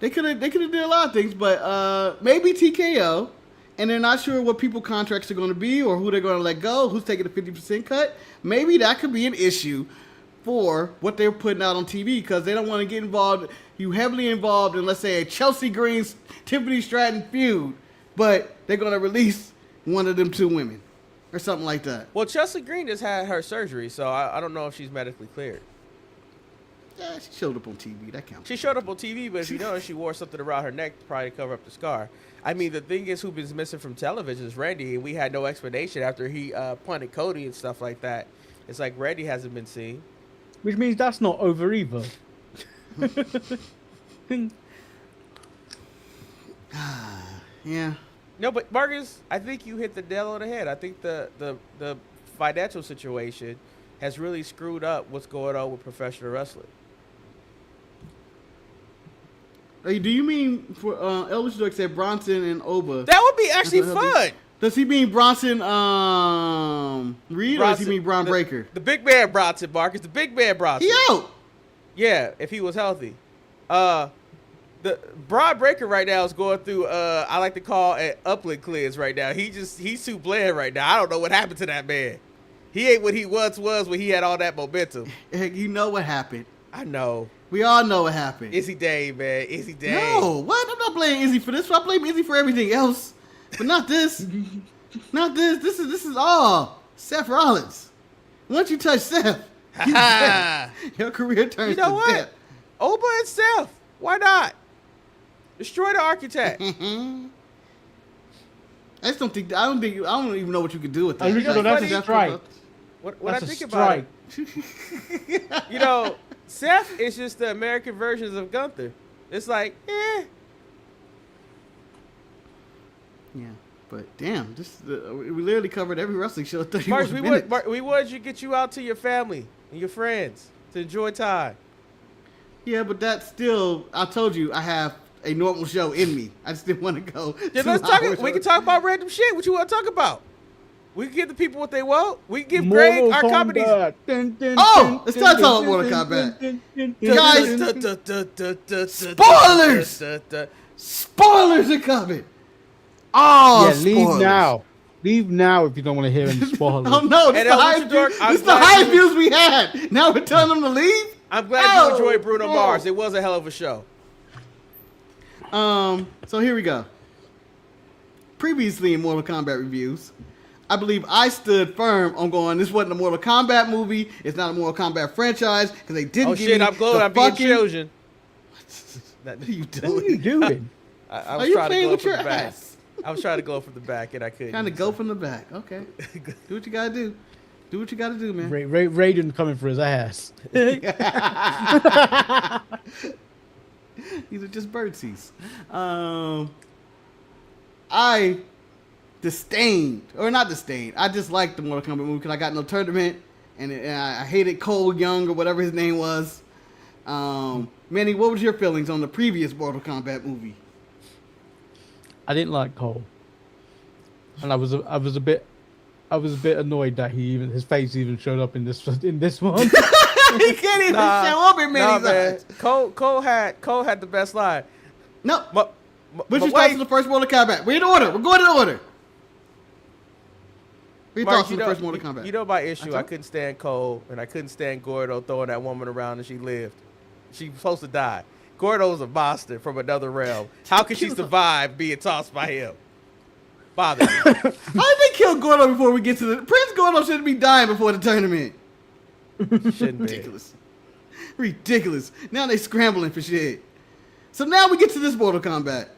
They could have did a lot of things, but maybe TKO, and they're not sure what people contracts are going to be or who they're going to let go, who's taking a 50% cut. Maybe that could be an issue for what they're putting out on TV because they don't want to get involved. You heavily involved in, let's say, a Chelsea Green, Tiffany Stratton feud, but they're going to release one of them two women or something like that. Well, Chelsea Green just had her surgery, so I don't know if she's medically cleared. Yeah, she showed up on TV. That counts. She showed up on TV, but if you notice, she wore something around her neck to probably cover up the scar. I mean, the thing is, who's been missing from television is Randy, and we had no explanation after he punted Cody and stuff like that. It's like Randy hasn't been seen. Which means that's not over either. Yeah. No, but Marcus, I think you hit the nail on the head. I think the financial situation has really screwed up what's going on with professional wrestling. Hey, do you mean for Elvis Joke said Bronson and Oba? That would be actually fun. Does he mean Bronson Reed or does he mean Braun Breaker? The big man Bronson, Marcus. The big man Bronson. He out. Yeah, if he was healthy. The Braun Breaker right now is going through I like to call an upland cleanse right now. He's too bland right now. I don't know what happened to that man. He ain't what he once was when he had all that momentum. You know what happened. I know. We all know what happened. Izzy Dane, man. Izzy Dane. No, what? I'm not blaming Izzy for this. I blame Izzy for everything else, but not this. Not this. This is all Seth Rollins. Once you touch Seth, your career turns to death. Oba and Seth. Why not? Destroy the architect. I don't even know what you could do with that. That's a strike. When I think about it, you know, Seth is just the American versions of Gunther. It's like, Yeah, but damn, we literally covered every wrestling show. 31 minutes. We wanted to get you out to your family and your friends to enjoy time. Yeah, but that's still, I told you, I have a normal show in me. I just didn't want to go. Yeah, we can talk about random shit. What you want to talk about? We can give the people what they want. We can give Greg our companies. Let's not talk about Mortal Kombat. Guys, spoilers are coming. Oh, yeah, spoilers. Leave now if you don't want to hear any spoilers. Oh no, this is the highest views we had. Now we're telling them to leave. I'm glad you enjoyed Bruno Mars. It was a hell of a show. So here we go. Previously in Mortal Kombat reviews, I believe I stood firm on going, this wasn't a Mortal Kombat movie. It's not a Mortal Kombat franchise because they didn't give me I'm glad I'm being chosen. What are you doing? What are you doing? I was trying to go from the back. I was trying to go from the back and I couldn't. Trying to go from the back. Okay. Do what you gotta do. Do what you gotta do, man. Raiden coming for his ass. These are just birdseeds. I disdained, or not disdained, I disliked the Mortal Kombat movie because I got no tournament, and I hated Cole Young or whatever his name was. Manny, what was your feelings on the previous Mortal Kombat movie? I didn't like Cole, and I was a bit annoyed that his face even showed up in this one. He can't even show up in Manny's eyes. Cole had the best line. No, which is thoughts on the first Mortal Kombat? We're in order. We're going in order. Your thoughts on the first Mortal Kombat? You know my issue. I couldn't stand Cole, and I couldn't stand Gordo throwing that woman around, and she lived. She was supposed to die. Gordo was a monster from another realm. How could she survive being tossed by him? Bother me. How did they kill Gordo before we get to the... Prince Gordo shouldn't be dying before the tournament. Shouldn't Ridiculous. Ridiculous. Now they scrambling for shit. So now we get to this Mortal Kombat.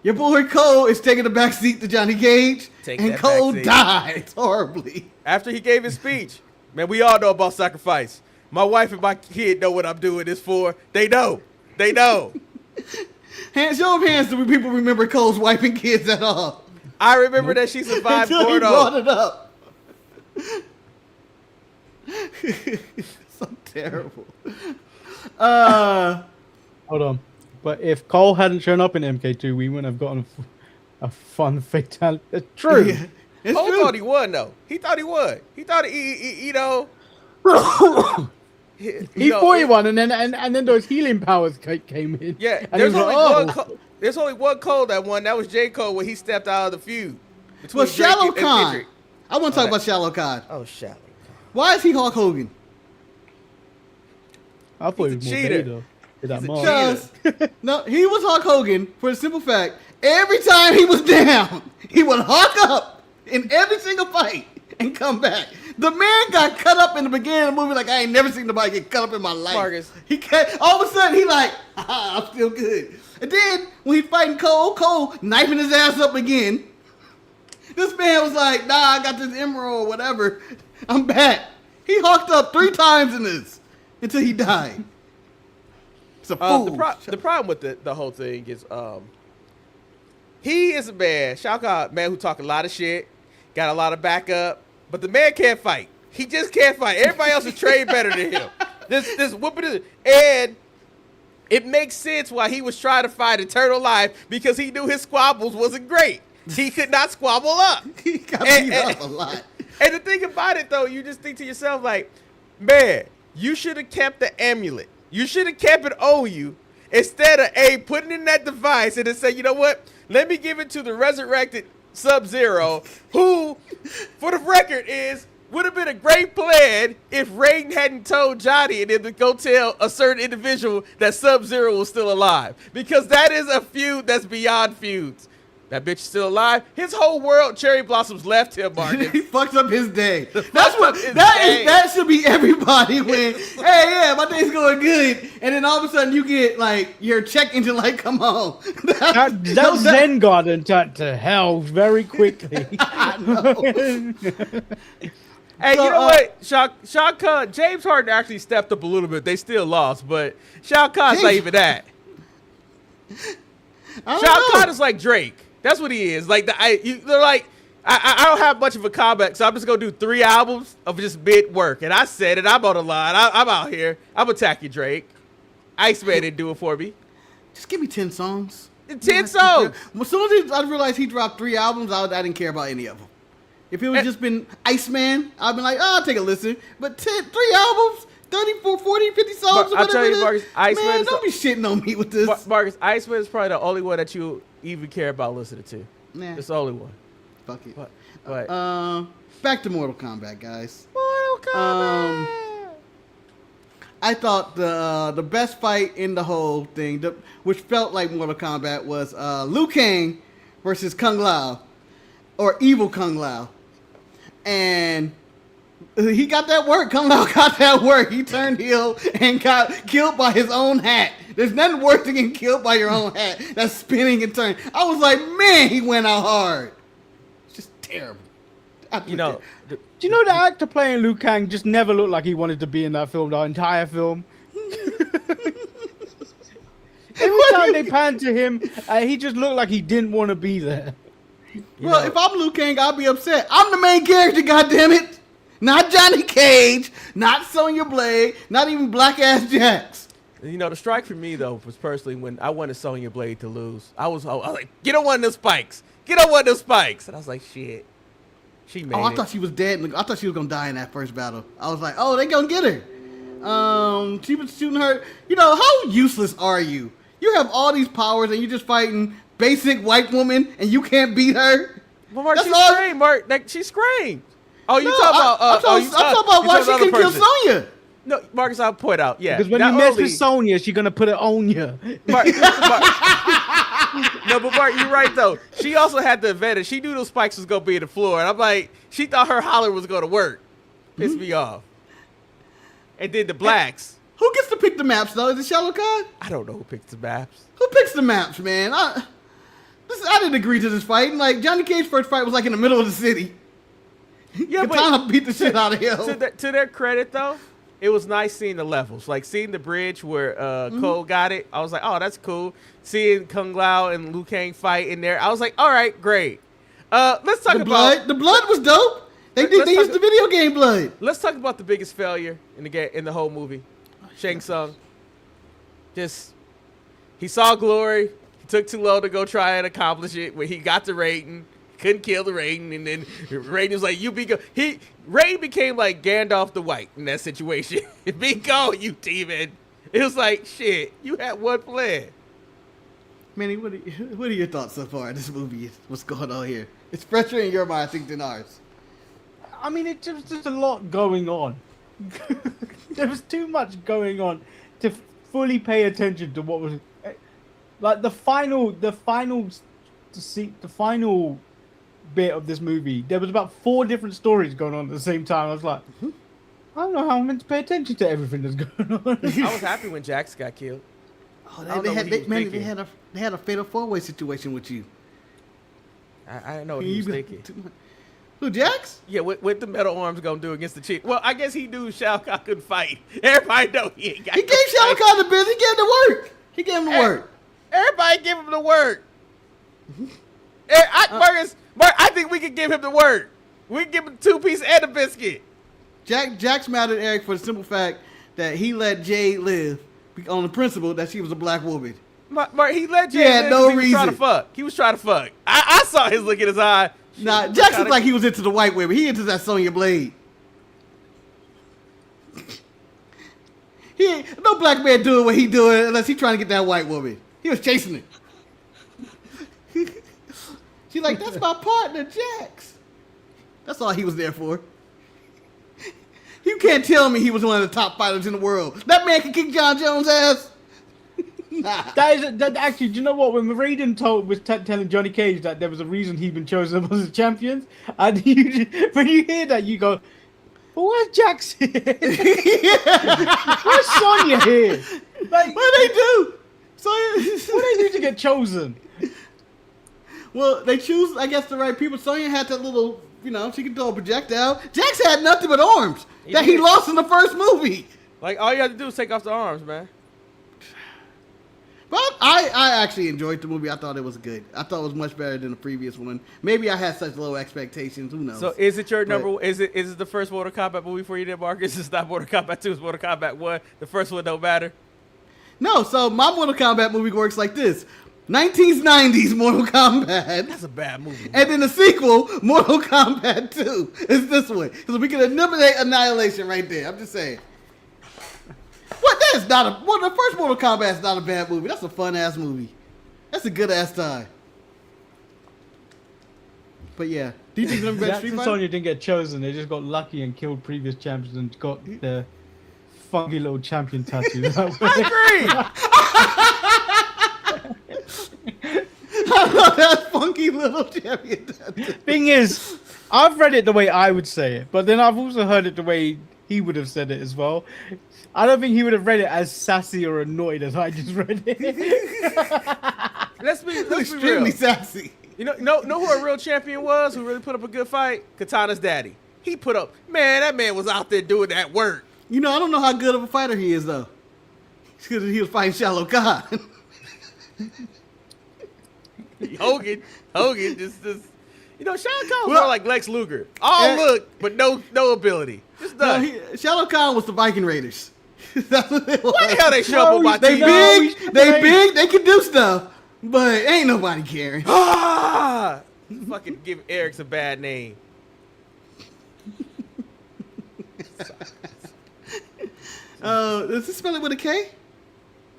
Your boy Cole is taking the back seat to Johnny Cage, and Cole died horribly. After he gave his speech. Man, we all know about sacrifice. My wife and my kid know what I'm doing this for. They know. They know. Show of hands, do people remember Cole's wife and kids at all? I remember that she survived Until Gordo. He brought it up. So terrible. Hold on. But if Cole hadn't shown up in MK2, we wouldn't have gotten a fun fatality. True. Yeah, Cole true. thought he won, though. He thought he would. He thought he he thought he won, and then those healing powers came in. Yeah, and there's only one Cole that won. That was J. Cole when he stepped out of the feud. Well, Shallow Khan. I want to talk about Shallow Khan. Oh, Shallow Why is he Hulk Hogan? I thought he was more cheater. Vader. That mark. Because no, he was Hulk Hogan for the simple fact every time he was down, he would hawk up in every single fight and come back. The man got cut up in the beginning of the movie like I ain't never seen nobody get cut up in my life. Marcus. He all of a sudden he like, I'm still good. And then when he fighting Cole knifing his ass up again. This man was like, nah, I got this emerald or whatever. I'm back. He hawked up 3 times in this until he died. It's a fool. The problem with the whole thing is he is a man, Shao Kahn, man who talk a lot of shit, got a lot of backup, but the man can't fight. He just can't fight. Everybody else is trained better than him. This whooping is, and it makes sense why he was trying to fight Eternal Life because he knew his squabbles wasn't great. He could not squabble up. He got beat up a lot. And the thing about it, though, you just think to yourself, like, man, you should have kept the amulet. You should have kept it on you instead of, putting in that device and then say, you know what? Let me give it to the resurrected Sub-Zero, who, for the record, would have been a great plan if Raiden hadn't told Johnny and then to go tell a certain individual that Sub-Zero was still alive. Because that is a feud that's beyond feuds. That bitch is still alive. His whole world, cherry blossoms, left him, Marcus. He fuckks up his day. That should be everybody when, hey, yeah, my day's going good, and then all of a sudden you get like your check engine light come on. that Zen garden turned to hell very quickly. I know. Hey, you know what? Shao Kahn, James Harden actually stepped up a little bit. They still lost, but Shao Kahn's not even that. Shao Kahn is like Drake. That's what he is. Like they're like, I don't have much of a comeback, so I'm just gonna do 3 albums of just mid work. And I said it. I'm on the line. I'm out here. I'm attacking Drake. Iceman didn't do it for me. Just give me 10 songs. 10 songs. As soon as I realized he dropped 3 albums, I didn't care about any of them. If it was just been Iceman, I'd been like, oh, I'll take a listen. But 3 albums, 34, 40, 50 songs, I'll tell you, Marcus, Iceman, man, don't be shitting on me with this. Marcus, Iceman is probably the only one that you even care about listening to. Nah. It's the only one. Fuck it. But back to Mortal Kombat, guys. Mortal Kombat. I thought the best fight in the whole thing, which felt like Mortal Kombat, was Liu Kang versus Kung Lao, or Evil Kung Lao. And he got that work. Kung Lao got that work. He turned heel and got killed by his own hat. There's nothing worse than getting killed by your own hat that's spinning and turning. I was like, man, he went out hard. It's just terrible. Do you know the actor playing Liu Kang just never looked like he wanted to be in that film, the entire film? Every time they pan to him, he just looked like he didn't want to be there. Well, if I'm Liu Kang, I'll be upset. I'm the main character, goddammit. Not Johnny Cage, not Sonya Blade, not even Black Ass Jax. You know, the strike for me, though, was personally when I wanted Sonya Blade to lose. I was like, get on one of those spikes. Get on one of those spikes. And I was like, shit. She made it. I thought she was dead. I thought she was going to die in that first battle. I was like, oh, they going to get her. She was shooting her. You know, how useless are you? You have all these powers and you're just fighting basic white woman and you can't beat her? Well, Mark, she screamed. Mark, she screamed. Oh, you talking about? I'm talking about why she couldn't kill Sonya. No, Marcus, I'll point out. Yeah, because when you mess with Sonya, she's gonna put it on you. Mark, no, but Mark, you're right though. She also had the advantage. She knew those spikes was gonna be in the floor, and I'm like, she thought her holler was gonna work. Pissed me off. And then the blacks. Who gets to pick the maps though? Is it Shallow Khan? I don't know who picks the maps. Who picks the maps, man? I didn't agree to this fight. Like Johnny Cage's first fight was like in the middle of the city. Yeah, Katana beat the shit out of him. To their credit, though, it was nice seeing the levels. Like, seeing the bridge where Cole got it, I was like, oh, that's cool. Seeing Kung Lao and Liu Kang fight in there, I was like, all right, great. Let's talk about... The blood was dope. They used the video game blood. Let's talk about the biggest failure in the whole movie. Shang Tsung. He saw glory. He took too long to go try and accomplish it. When he got to Raiden, couldn't kill the Raiden, and then Raiden was like, Raiden became like Gandalf the White in that situation. Be gone, you demon. It was like, shit, you had one plan. Manny, what are your thoughts so far on this movie? What's going on here? It's fresher in your mind, I think, than ours. I mean, it was just a lot going on. There was too much going on to fully pay attention to what was like the final bit of this movie. There was about 4 different stories going on at the same time. I was like, I don't know how I'm meant to pay attention to everything that's going on. I was happy when Jax got killed. Oh, they had a fatal 4-way situation with you. I didn't know what he was thinking. Who, Jax? Yeah, what the metal arms gonna do against the chick? Well, I guess he knew Shao Kahn couldn't fight. Everybody know he ain't got. He gave Shao Kahn the business. He gave him the work. He gave him the work. Everybody give him the work. I think we can give him the work. We can give him 2 pieces and a biscuit. Jax mad at Eric for the simple fact that he let Jade live on the principle that she was a black woman. He let Jade live. No he was reason. trying to fuck. He was trying to fuck. I saw his look in his eye. Nah, Jax looked like he was into the white women. He into that Sonya Blade. No black man doing what he doing unless he trying to get that white woman. He was chasing it. She's like, that's my partner, Jax. That's all he was there for. You can't tell me he was one of the top fighters in the world. That man can kick John Jones' ass. Nah. That actually, do you know what? When Raiden was telling Johnny Cage that there was a reason he'd been chosen as a champion, and when you hear that, you go, well, where's Jax here? Where's Sonya here? Like, what do they do? What do they do to get chosen? Well, they choose, I guess, the right people. Sonya had that little, she could throw a projectile. Jax had nothing but arms he lost in the first movie. Like, all you have to do is take off the arms, man. But I actually enjoyed the movie. I thought it was good. I thought it was much better than the previous one. Maybe I had such low expectations. Who knows? So is it your number? Is it the first Mortal Kombat movie for you, then, Marcus? It's not Mortal Kombat 2. It's Mortal Kombat 1. The first one don't matter. No. So my Mortal Kombat movie works like this: 1990s Mortal Kombat. That's a bad movie. And then the sequel, Mortal Kombat 2, is this one. Because we can eliminate Annihilation right there. I'm just saying. What? That is not the first Mortal Kombat is not a bad movie. That's a fun ass movie. That's a good ass time. But yeah, do you think they're better Street Fighter? Sonya didn't get chosen. They just got lucky and killed previous champions and got their funky little champion tattoo. I agree. I love that funky little champion tattoo. Thing is, I've read it the way I would say it, but then I've also heard it the way he would have said it as well. I don't think he would have read it as sassy or annoyed as I just read it. Let's be extremely real. Sassy. You know who a real champion was? Who really put up a good fight? Katana's daddy. He put up. Man, that man was out there doing that work. I don't know how good of a fighter he is though. Because he was fighting Shallow Khan. Hogan, just. Shao Kahn was more like Lex Luger. All look, but no ability. Just done. Shallow Khan was the Viking Raiders. That's what they was. Why the hell they show up on my They TV? big, they can do stuff, but ain't nobody caring. Fucking give Eric's a bad name. Does he spell it with a K?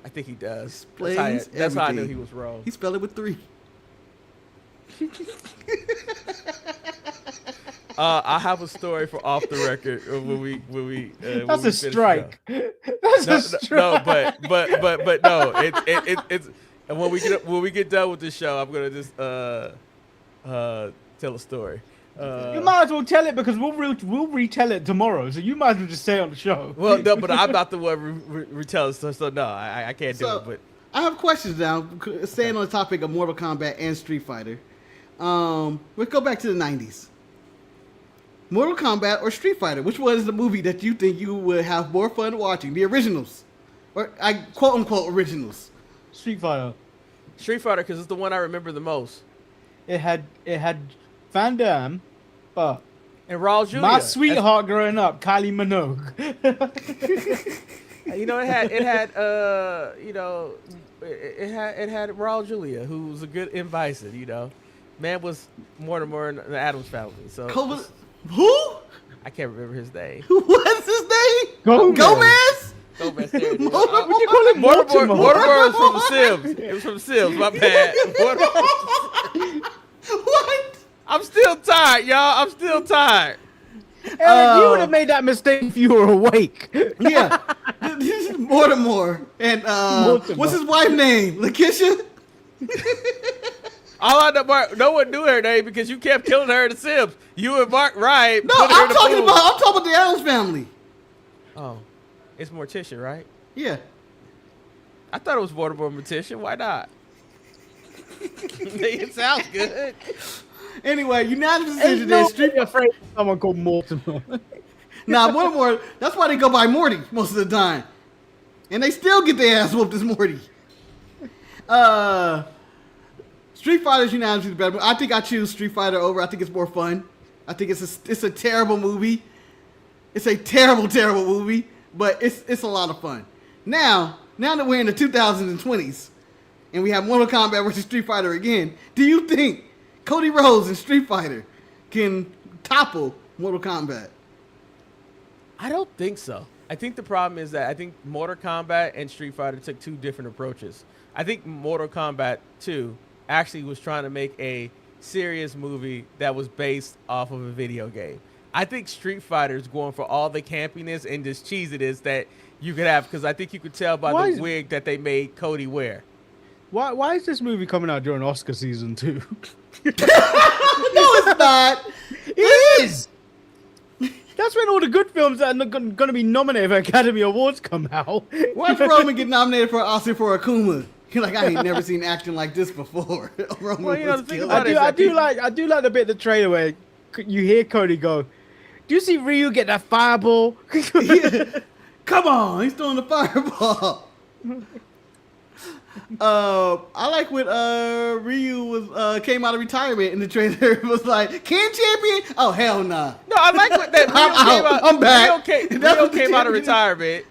I think he does. Explains That's how I knew everything. he was wrong. He spelled it with 3. I have a story for off the record when we. That's a strike. That's a strike. No, but no. It's and when we get done with this show, I'm gonna just tell a story. You might as well tell it because we'll retell it tomorrow. So you might as well just say it on the show. Well, no, but I'm not the one retell it, so no, I can't do it. But I have questions now. Staying on the topic of Mortal Kombat and Street Fighter. Let's go back to the 90s. Mortal Kombat or Street Fighter? Which one is the movie that you think you would have more fun watching? The originals, or quote unquote originals. Street Fighter. Street Fighter, because it's the one I remember the most. It had Van Damme, but and Raul Julia. My sweetheart growing up, Kylie Minogue. It had Raul Julia, who was a good in Bison. Man was more in the Addams family. So who? I can't remember his name. What's his name? Gomez. Gomez. Would you call him Mortimer was from The Sims. It was from The Sims. My bad. What? I'm still tired, y'all. I'm still tired. Eric, you would have made that mistake if you were awake. Yeah. This is Mortimer. And what's his wife's name? Lakeisha? All I know, Mark, no one knew her name because you kept killing her in The Sims. You and Mark Ryan. No, I'm talking about the Addams Family. Oh, it's Morticia, right? Yeah. I thought it was Mortimer Morticia. Why not? It sounds good. Anyway, unanimous decision is Street afraid of someone called Mortimer. Nah, Mortimer. That's why they go by Morty most of the time, and they still get their ass whooped as Morty. Street Fighter's unanimously the better. I think I choose Street Fighter over. I think it's more fun. I think it's a terrible movie. It's a terrible movie, but it's a lot of fun. Now that we're in the 2020s and we have Mortal Kombat versus Street Fighter again, do you think Cody Rhodes and Street Fighter can topple Mortal Kombat? I don't think so. I think the problem is that I think Mortal Kombat and Street Fighter took two different approaches. I think Mortal Kombat 2 actually was trying to make a serious movie that was based off of a video game. I think Street Fighter is going for all the campiness and just cheesiness that you could have, because I think you could tell by the wig that they made Cody wear. Why is this movie coming out during Oscar season 2? No, it's not. It is. That's when all the good films that are going to be nominated for Academy Awards come out. Why'd Roman get nominated for an Oscar for Akuma? You're like, I ain't never seen action like this before. Roman Well, you know, was the thing killed. about it is I do like the bit of the trailer where you hear Cody go, "Do you see Ryu get that fireball?" Yeah. Come on, he's throwing the fireball. I like when Ryu was came out of retirement in the trailer. It was like, "Can champion?" Oh hell nah. No, I like what that I'm back. Rio came out of retirement,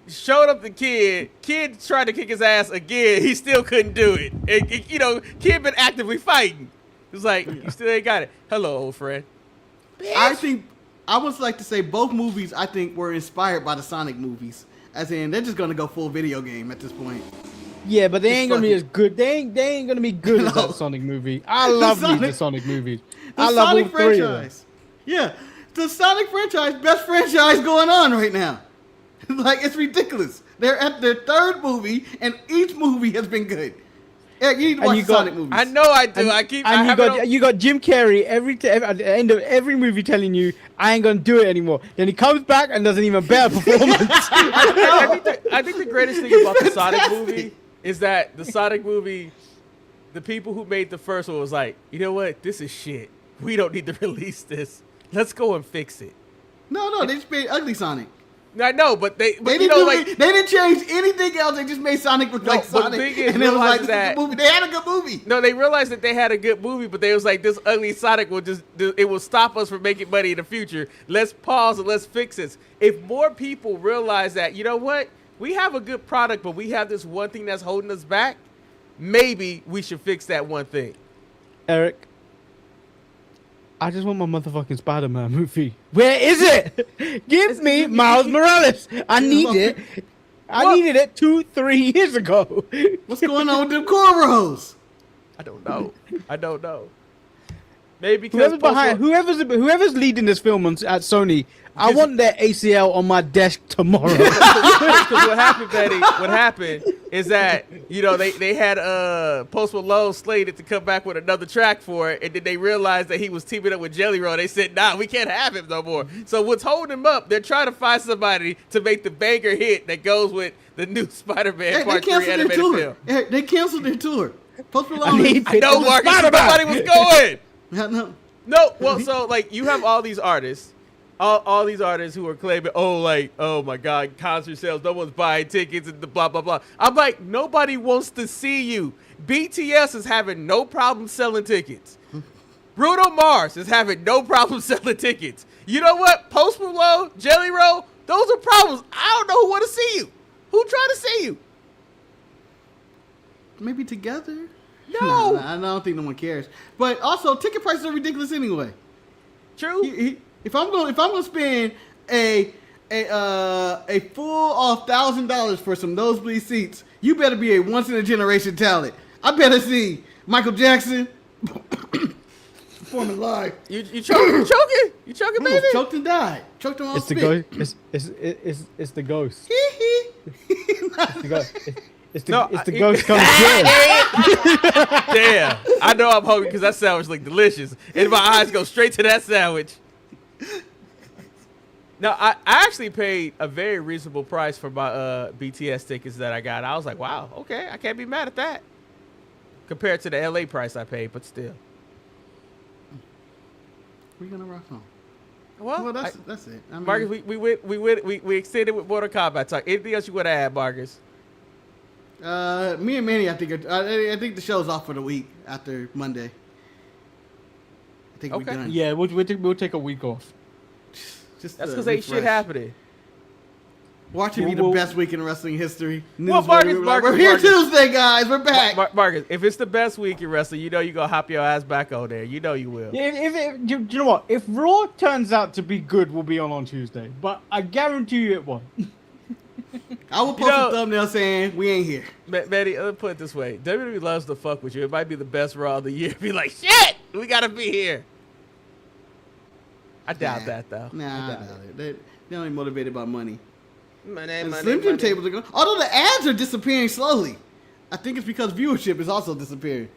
showed up the kid. Kid tried to kick his ass again. He still couldn't do it. Kid been actively fighting. It's like, you still ain't got it. Hello, old friend. I think I would like to say both movies I think were inspired by the Sonic movies. As in, they're just gonna go full video game at this point. Yeah, but they ain't gonna be as good. They ain't gonna be good as that Sonic movie. I love the Sonic movies. I love Sonic all three franchise. Yeah, the Sonic franchise, best franchise going on right now. Like, it's ridiculous. They're at their third movie, and each movie has been good. Eric, you need to watch the Sonic movies. I know I do. You got Jim Carrey at the end of every movie telling you, "I ain't gonna do it anymore." Then he comes back and does an even better performance. I think the greatest thing about the Sonic movie is that the Sonic movie, the people who made the first one was like, you know what? This is shit. We don't need to release this. Let's go and fix it. No, they just made Ugly Sonic. I know, but they didn't change anything else. They just made Sonic look like Sonic. The thing is, and it was like, this is a movie. They had a good movie. No, they realized that they had a good movie, but they was like, this ugly Sonic will stop us from making money in the future. Let's pause and let's fix this. If more people realize that, you know what? We have a good product, but we have this one thing that's holding us back. Maybe we should fix that one thing. Eric, I just want my motherfucking Spider-Man movie. Where is it? Give me Miles Morales. I need it. I needed it 2-3 years ago. What's going on with them cornrows? I don't know. Maybe because whoever's leading this film at Sony, I want their ACL on my desk tomorrow. Because what happened is that, they had Post Malone slated to come back with another track for it, and then they realized that he was teaming up with Jelly Roll. They said, nah, we can't have him no more. So what's holding him up, they're trying to find somebody to make the banger hit that goes with the new Spider-Man Part 3 animated film. They canceled their tour. Post Malone. I know, Marcus, nobody was going. No. Well, so, you have all these artists. All these artists who are claiming, oh my God, concert sales, no one's buying tickets and the blah, blah, blah. I'm like, nobody wants to see you. BTS is having no problem selling tickets. Bruno Mars is having no problem selling tickets. You know what? Post Malone, Jelly Roll, those are problems. I don't know who want to see you. Who trying to see you? Maybe together? No. I don't think no one cares. But also, ticket prices are ridiculous anyway. True. If I'm gonna spend a full $1,000 for some nosebleed seats, you better be a once in a generation talent. I better see Michael Jackson, performing live. You choking? You choking? You choking, baby? Choked and died. Choked him on It's the spit. ghost. It's the ghost. It's The ghost. It's the No, ghost coming through. Damn. I know I'm hungry because that sandwich looked delicious. And my eyes go straight to that sandwich. No, I actually paid a very reasonable price for my BTS tickets that I got. I was like, wow, okay, I can't be mad at that. Compared to the LA price I paid, but still. We're gonna rock on. Well, that's it. I mean, Marcus, we extended with Mortal Kombat talk. Anything else you want to add, Marcus? Me and Manny, I think the show's off for the week after Monday. I think we're done. Yeah, we'll take a week off. Just That's to because ain't shit refresh. happening. Watch it be the best week in wrestling history. Well, We're here Tuesday, guys. We're back. Marcus, if it's the best week in wrestling, you know you're going to hop your ass back on there. You know you will. Yeah, do you know what? If Raw turns out to be good, we'll be on Tuesday. But I guarantee you it won't. I will post a thumbnail saying we ain't here. Manny, let's put it this way. WWE loves to fuck with you. It might be the best Raw of the year. Be like, shit, we got to be here. I doubt that, though. Nah, I doubt it. They're only motivated by money. Money. Slim Jim tables are going. Although the ads are disappearing slowly. I think it's because viewership is also disappearing.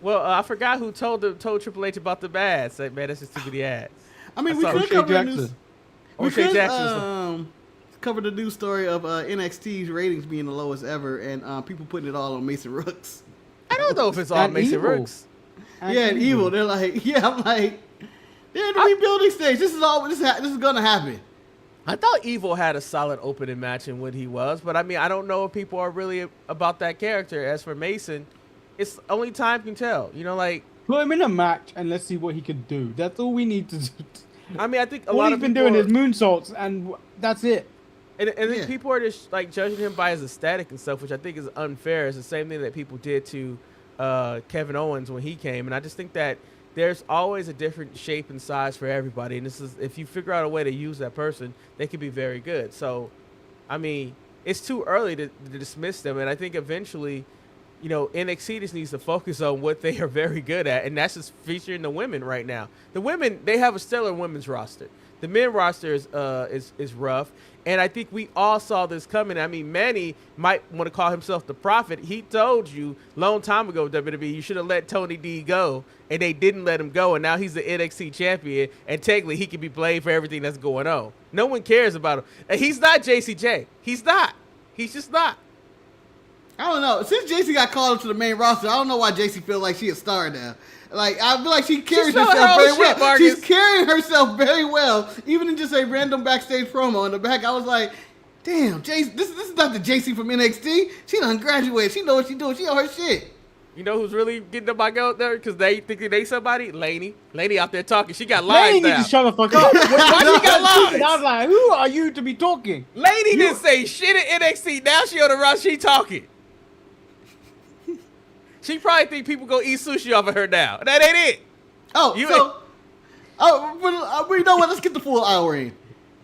Well, I forgot who told Triple H about the ads. Like, man, that's just too many ads. I mean, I we saw could O'Shea cover the Jackson. news. We O'Shea could Jackson. cover the news story of NXT's ratings being the lowest ever, and people putting it all on Mason Rooks. I don't know if it's all And Mason Evil. Rooks. And Evil. They're like, I'm like, they're in the rebuilding stage. This is gonna happen. I thought Evil had a solid opening match in what he was, but I mean, I don't know if people are really about that character. As for Mason, it's only time can tell. You know, like, Put him in a match and let's see what he can do. That's all we need to do. I mean, I think a All lot he's of been people doing is moonsaults, and that's it. And I think Yeah. people are just like judging him by his aesthetic and stuff, which I think is unfair. It's the same thing that people did to Kevin Owens when he came, and I just think that there's always a different shape and size for everybody. And this is, if you figure out a way to use that person, they can be very good. So, I mean, it's too early to dismiss them, and I think eventually, you know, NXT just needs to focus on what they are very good at, and that's just featuring the women right now. The women, they have a stellar women's roster. The men roster is rough, and I think we all saw this coming. I mean, Manny might want to call himself the prophet. He told you long time ago, WWE, you should have let Tony D go, and they didn't let him go, and now he's the NXT champion, and technically he can be blamed for everything that's going on. No one cares about him. And he's not JCJ. He's not. He's just not. I don't know. Since JC got called up to the main roster, I don't know why JC feels like she a star now. Like, I feel like she carries not herself her own very shit, well. Marcus. She's carrying herself very well, even in just a random backstage promo in the back. I was like, damn, JC, this is not the JC from NXT. She done graduated. She know what she doing. She on her shit. You know who's really getting up my goat there? Because they think they somebody? Laney. Laney out there talking. She got lines Laney now. needs to shut the fuck up. Why she got lines? I was like, who are you to be talking? Laney didn't say shit at NXT. Now she on the roster. She talking. She probably think people go eat sushi off of her now. That ain't it. Oh, You we know what? Let's get the full hour in.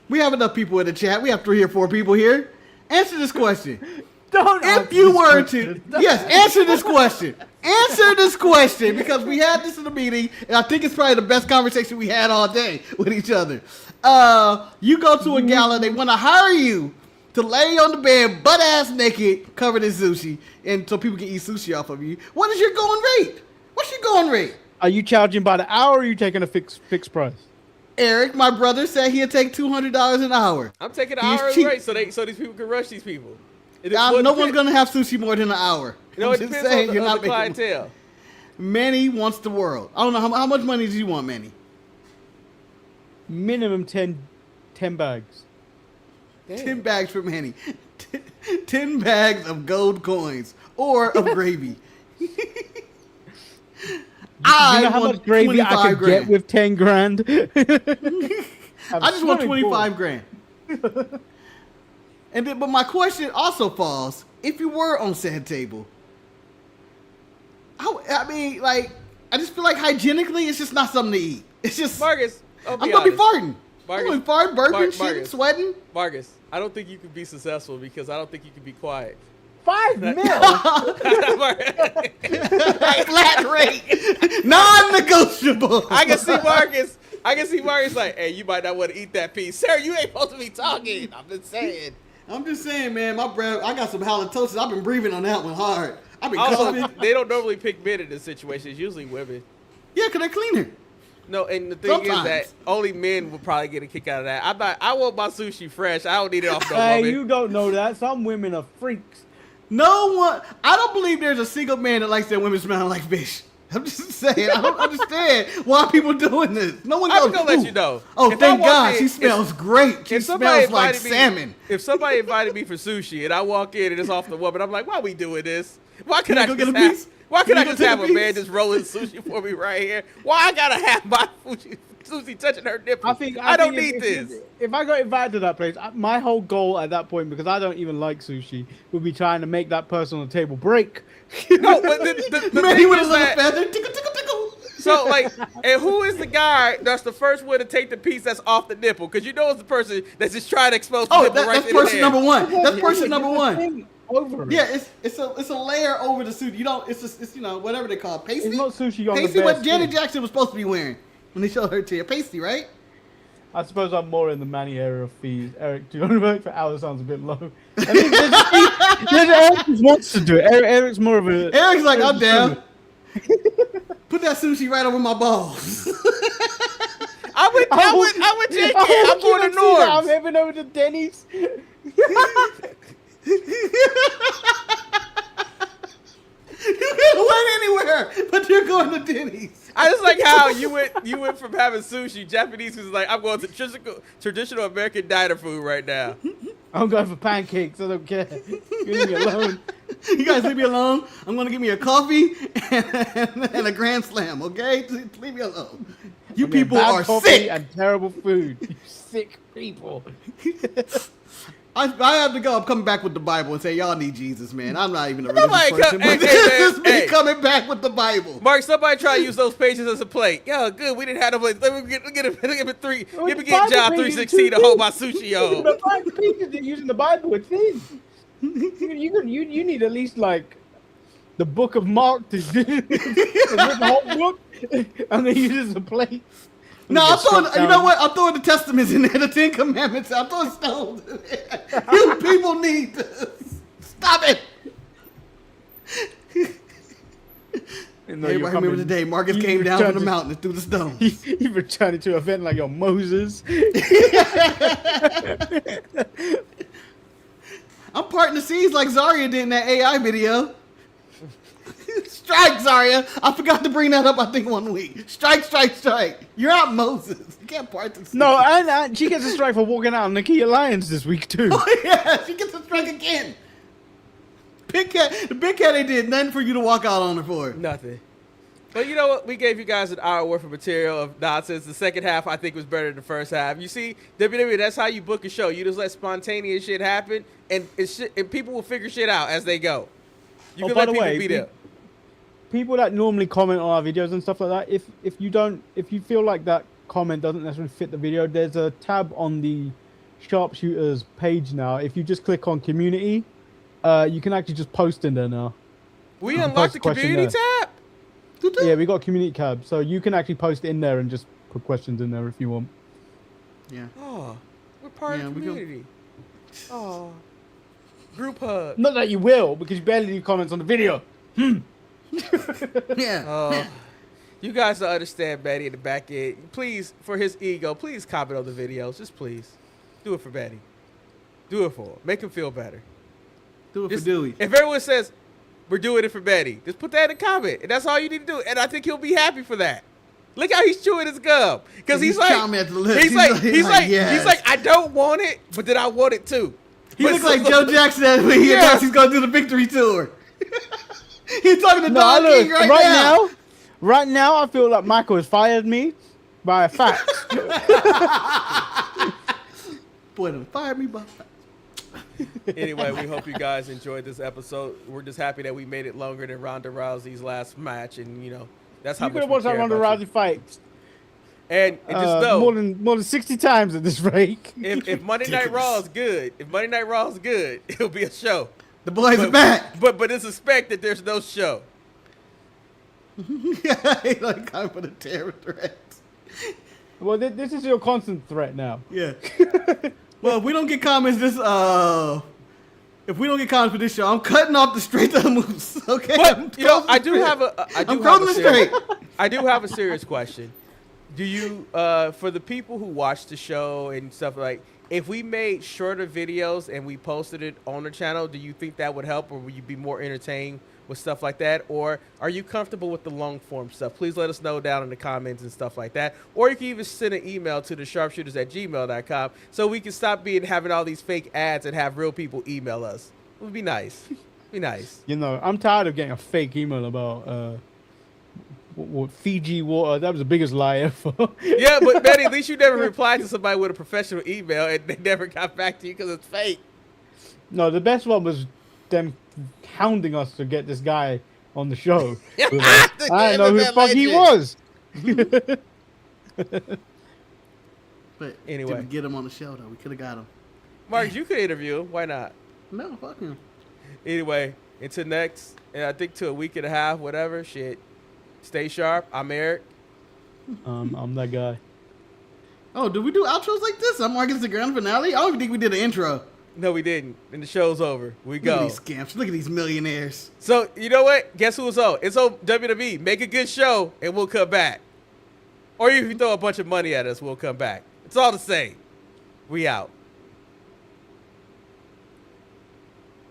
We have enough people in the chat. We have 3 or 4 people here. Answer this question. Don't If answer you this were question. to, yes, answer this question. Answer this question, because we had this in the meeting, and I think it's probably the best conversation we had all day with each other. You go to a gala, they want to hire you to lay on the bed, butt ass naked, covered in sushi, and so people can eat sushi off of you. What is your going rate? What's your going rate? Are you charging by the hour, or are you taking a fixed price? Eric, my brother, said he'd take $200 an hour. I'm taking an He's hour cheap. rate so these people can rush these people. No one's going to have sushi more than an hour. You know, I'm it just depends saying, on you're the not making clientele. Manny wants the world. I don't know how much money do you want, Manny? Minimum 10 bags. 10 bags for Manny. 10 bags of gold coins or of gravy. You know how much gravy I could get with 10 grand? I just want 25 grand. And then, but my question also falls: if you were on said table, I mean, like, I just feel like hygienically, it's just not something to eat. It's just Marcus, I'm gonna be farting. Marcus, I'm gonna be farting, burping, Marcus. shitting, sweating. Marcus, I don't think you could be successful because I don't think you could be quiet. $5 million. Flat rate, non-negotiable. I can see Marcus. Like, hey, you might not want to eat that piece, sir. You ain't supposed to be talking. I'm just saying. Man. My breath. I got some halitosis. I've been breathing on that one hard. I've been Also, coughing. they don't normally pick men in this situation. It's usually women. Yeah, cause they're cleaner. No, and the thing is that only men will probably get a kick out of that. I want my sushi fresh. I don't need it off no woman. Hey, you don't know that. Some women are freaks. No one. I don't believe there's a single man that likes their women smelling like fish. I'm just saying. I don't understand why people doing this. No one goes. I'm gonna let you know. Oh, If thank I walk God, in- she smells great. She If somebody smells like invited me, salmon. if somebody invited me for sushi and I walk in and it's off the woman, I'm like, why we doing this? Why can You I gonna just get a have? piece? Why can You I gonna just take a have a piece? man just rolling sushi for me right here? Why I gotta have my sushi touching her nipple? I don't need this. If I got invited to that place, my whole goal at that point, because I don't even like sushi, would be trying to make that person on the table break. No, but the Manny thing with a is little that, feather. Tickle, tickle, tickle. so like, and who is the guy that's the first one to take the piece that's off the nipple? Because you know it's the person that's just trying to expose the Oh, nipple right that's then and person there. number one. That's person number It's a one. thing over it. Yeah, it's a layer over the suit. You don't. It's you know whatever they call it, pasty. It's not sushi on the Pasty. bare What Janet skin. Jackson was supposed to be wearing when they showed her to you. Pasty, right? I suppose I'm more in the Manny area of fees. Eric, $200 per hour sounds a bit low. I mean, Eric just wants to do it. Eric's more of a. Eric's like, I'm Eric's down. Put that sushi right over my balls. I would take it. I'm going to I'm Norms. heading over to Denny's. You could went anywhere, but you're going to Denny's. I just like how you went from having sushi. Japanese was like, I'm going to traditional American diner food right now. I'm going for pancakes. I don't care. Leave me alone. You guys leave me alone. I'm going to give me a coffee and a grand slam, okay? Just leave me alone. You people Bad are coffee sick. and terrible food. You sick people. I have to go. I'm coming back with the Bible and say, y'all need Jesus, man. I'm not even a Somebody religious person, come- but hey, hey, this is me hey. coming back with the Bible. Mark, somebody try to use those pages as a plate. Yo, good. We didn't have no plate. Let me get three. Well, Let me the get Bible John pages 3:16 to too hold big. my sushi on. The 5 pages they're using the Bible with thin. You need at least like the book of Mark to read the whole book, and then use it as a plate. No, I'm throwing, Shut you down. know what? I'm throwing the Testaments in there, the 10 Commandments. I'm throwing stones in there. You people need this. Stop it. Everybody remember the day Marcus came down from the mountain and threw the stones. You returned to an event like your Moses. I'm parting the seas like Zarya did in that AI video. Strike, Zarya. I forgot to bring that up, I think, 1 week. Strike, strike, strike. You're out, Moses. You can't part the seas. No, and she gets a strike for walking out on the Key Alliance this week too. Oh, yeah, she gets a strike again. The big cat ain't did nothing for you to walk out on her for. Nothing. But you know what? We gave you guys an hour worth of material of nonsense. The second half, I think, was better than the first half. You see, WWE, that's how you book a show. You just let spontaneous shit happen, and people will figure shit out as they go. You Oh, can by let the people way, be there. People that normally comment on our videos and stuff like that, if you feel like that comment doesn't necessarily fit the video, there's a tab on the Sharpshooters page now. If you just click on community, you can actually just post in there now. We post unlocked the a question community there. tab. Yeah, we got a community tab, so you can actually post in there and just put questions in there if you want. Yeah. Oh, we're part Yeah, of the we go- community. Oh, group hug. Not that you will, because you barely leave comments on the video. Yeah. Oh, you guys don't understand Manny in the back end. Please, for his ego, please comment on the videos. Just please. Do it for Manny. Do it for him. Make him feel better. Do it Just- for Dewey. If everyone says, we're doing it for Manny, just put that in a comment. And that's all you need to do. And I think he'll be happy for that. Look how he's chewing his gum. Because he's like, chomping at the lips. he's yes. like, I don't want it, but then I want it too. He But looks so- like Joe Jackson when he Yeah. announced he's going to do the victory tour. He's talking to Don look, King right now. right now, I feel like Michael has fired me by a fact. Boy, don't fire me by fact. Anyway, we hope you guys enjoyed this episode. We're just happy that we made it longer than Ronda Rousey's last match, and you know that's how You much could have we watched that care Ronda about you. Rousey fight And just know, more than 60 times at this rate. if Monday Night Raw is good, it'll be a show. The boys are back. But it's suspected there's no show. Like I'm for the terror threats. Well, this is your constant threat now. Yeah. Well, if we don't get comments this if we don't get comments for this show, I'm cutting off the straight to the moose. Okay. But I do have a serious question. Do you for the people who watch the show and stuff, like, if we made shorter videos and we posted it on the channel, do you think that would help, or would you be more entertained with stuff like that? Or are you comfortable with the long form stuff? Please let us know down in the comments and stuff like that. Or you can even send an email to the sharpshooters@gmail.com so we can stop having all these fake ads and have real people email us. It would be nice. Be nice. You know, I'm tired of getting a fake email about what Fiji water. That was the biggest lie ever. Yeah, but Manny, at least you never replied to somebody with a professional email and they never got back to you because it's fake. No, the best one was them hounding us to get this guy on the show. I didn't know who the fuck he was. But anyway, did we get him on the show though? We could have got him. Mark, you could interview him. Why not? No, fuck him. Anyway, until next, and I think to a week and a half, whatever. Shit. Stay sharp. I'm Eric. I'm that guy. Oh, did we do outros like this? I'm Mark. It's the grand finale. I don't even think we did an intro. No, we didn't. And the show's over. We go. Look at these scamps. Look at these millionaires. So, you know what? Guess who it's on? It's on WWE. Make a good show, and we'll come back. Or if you throw a bunch of money at us, we'll come back. It's all the same. We out.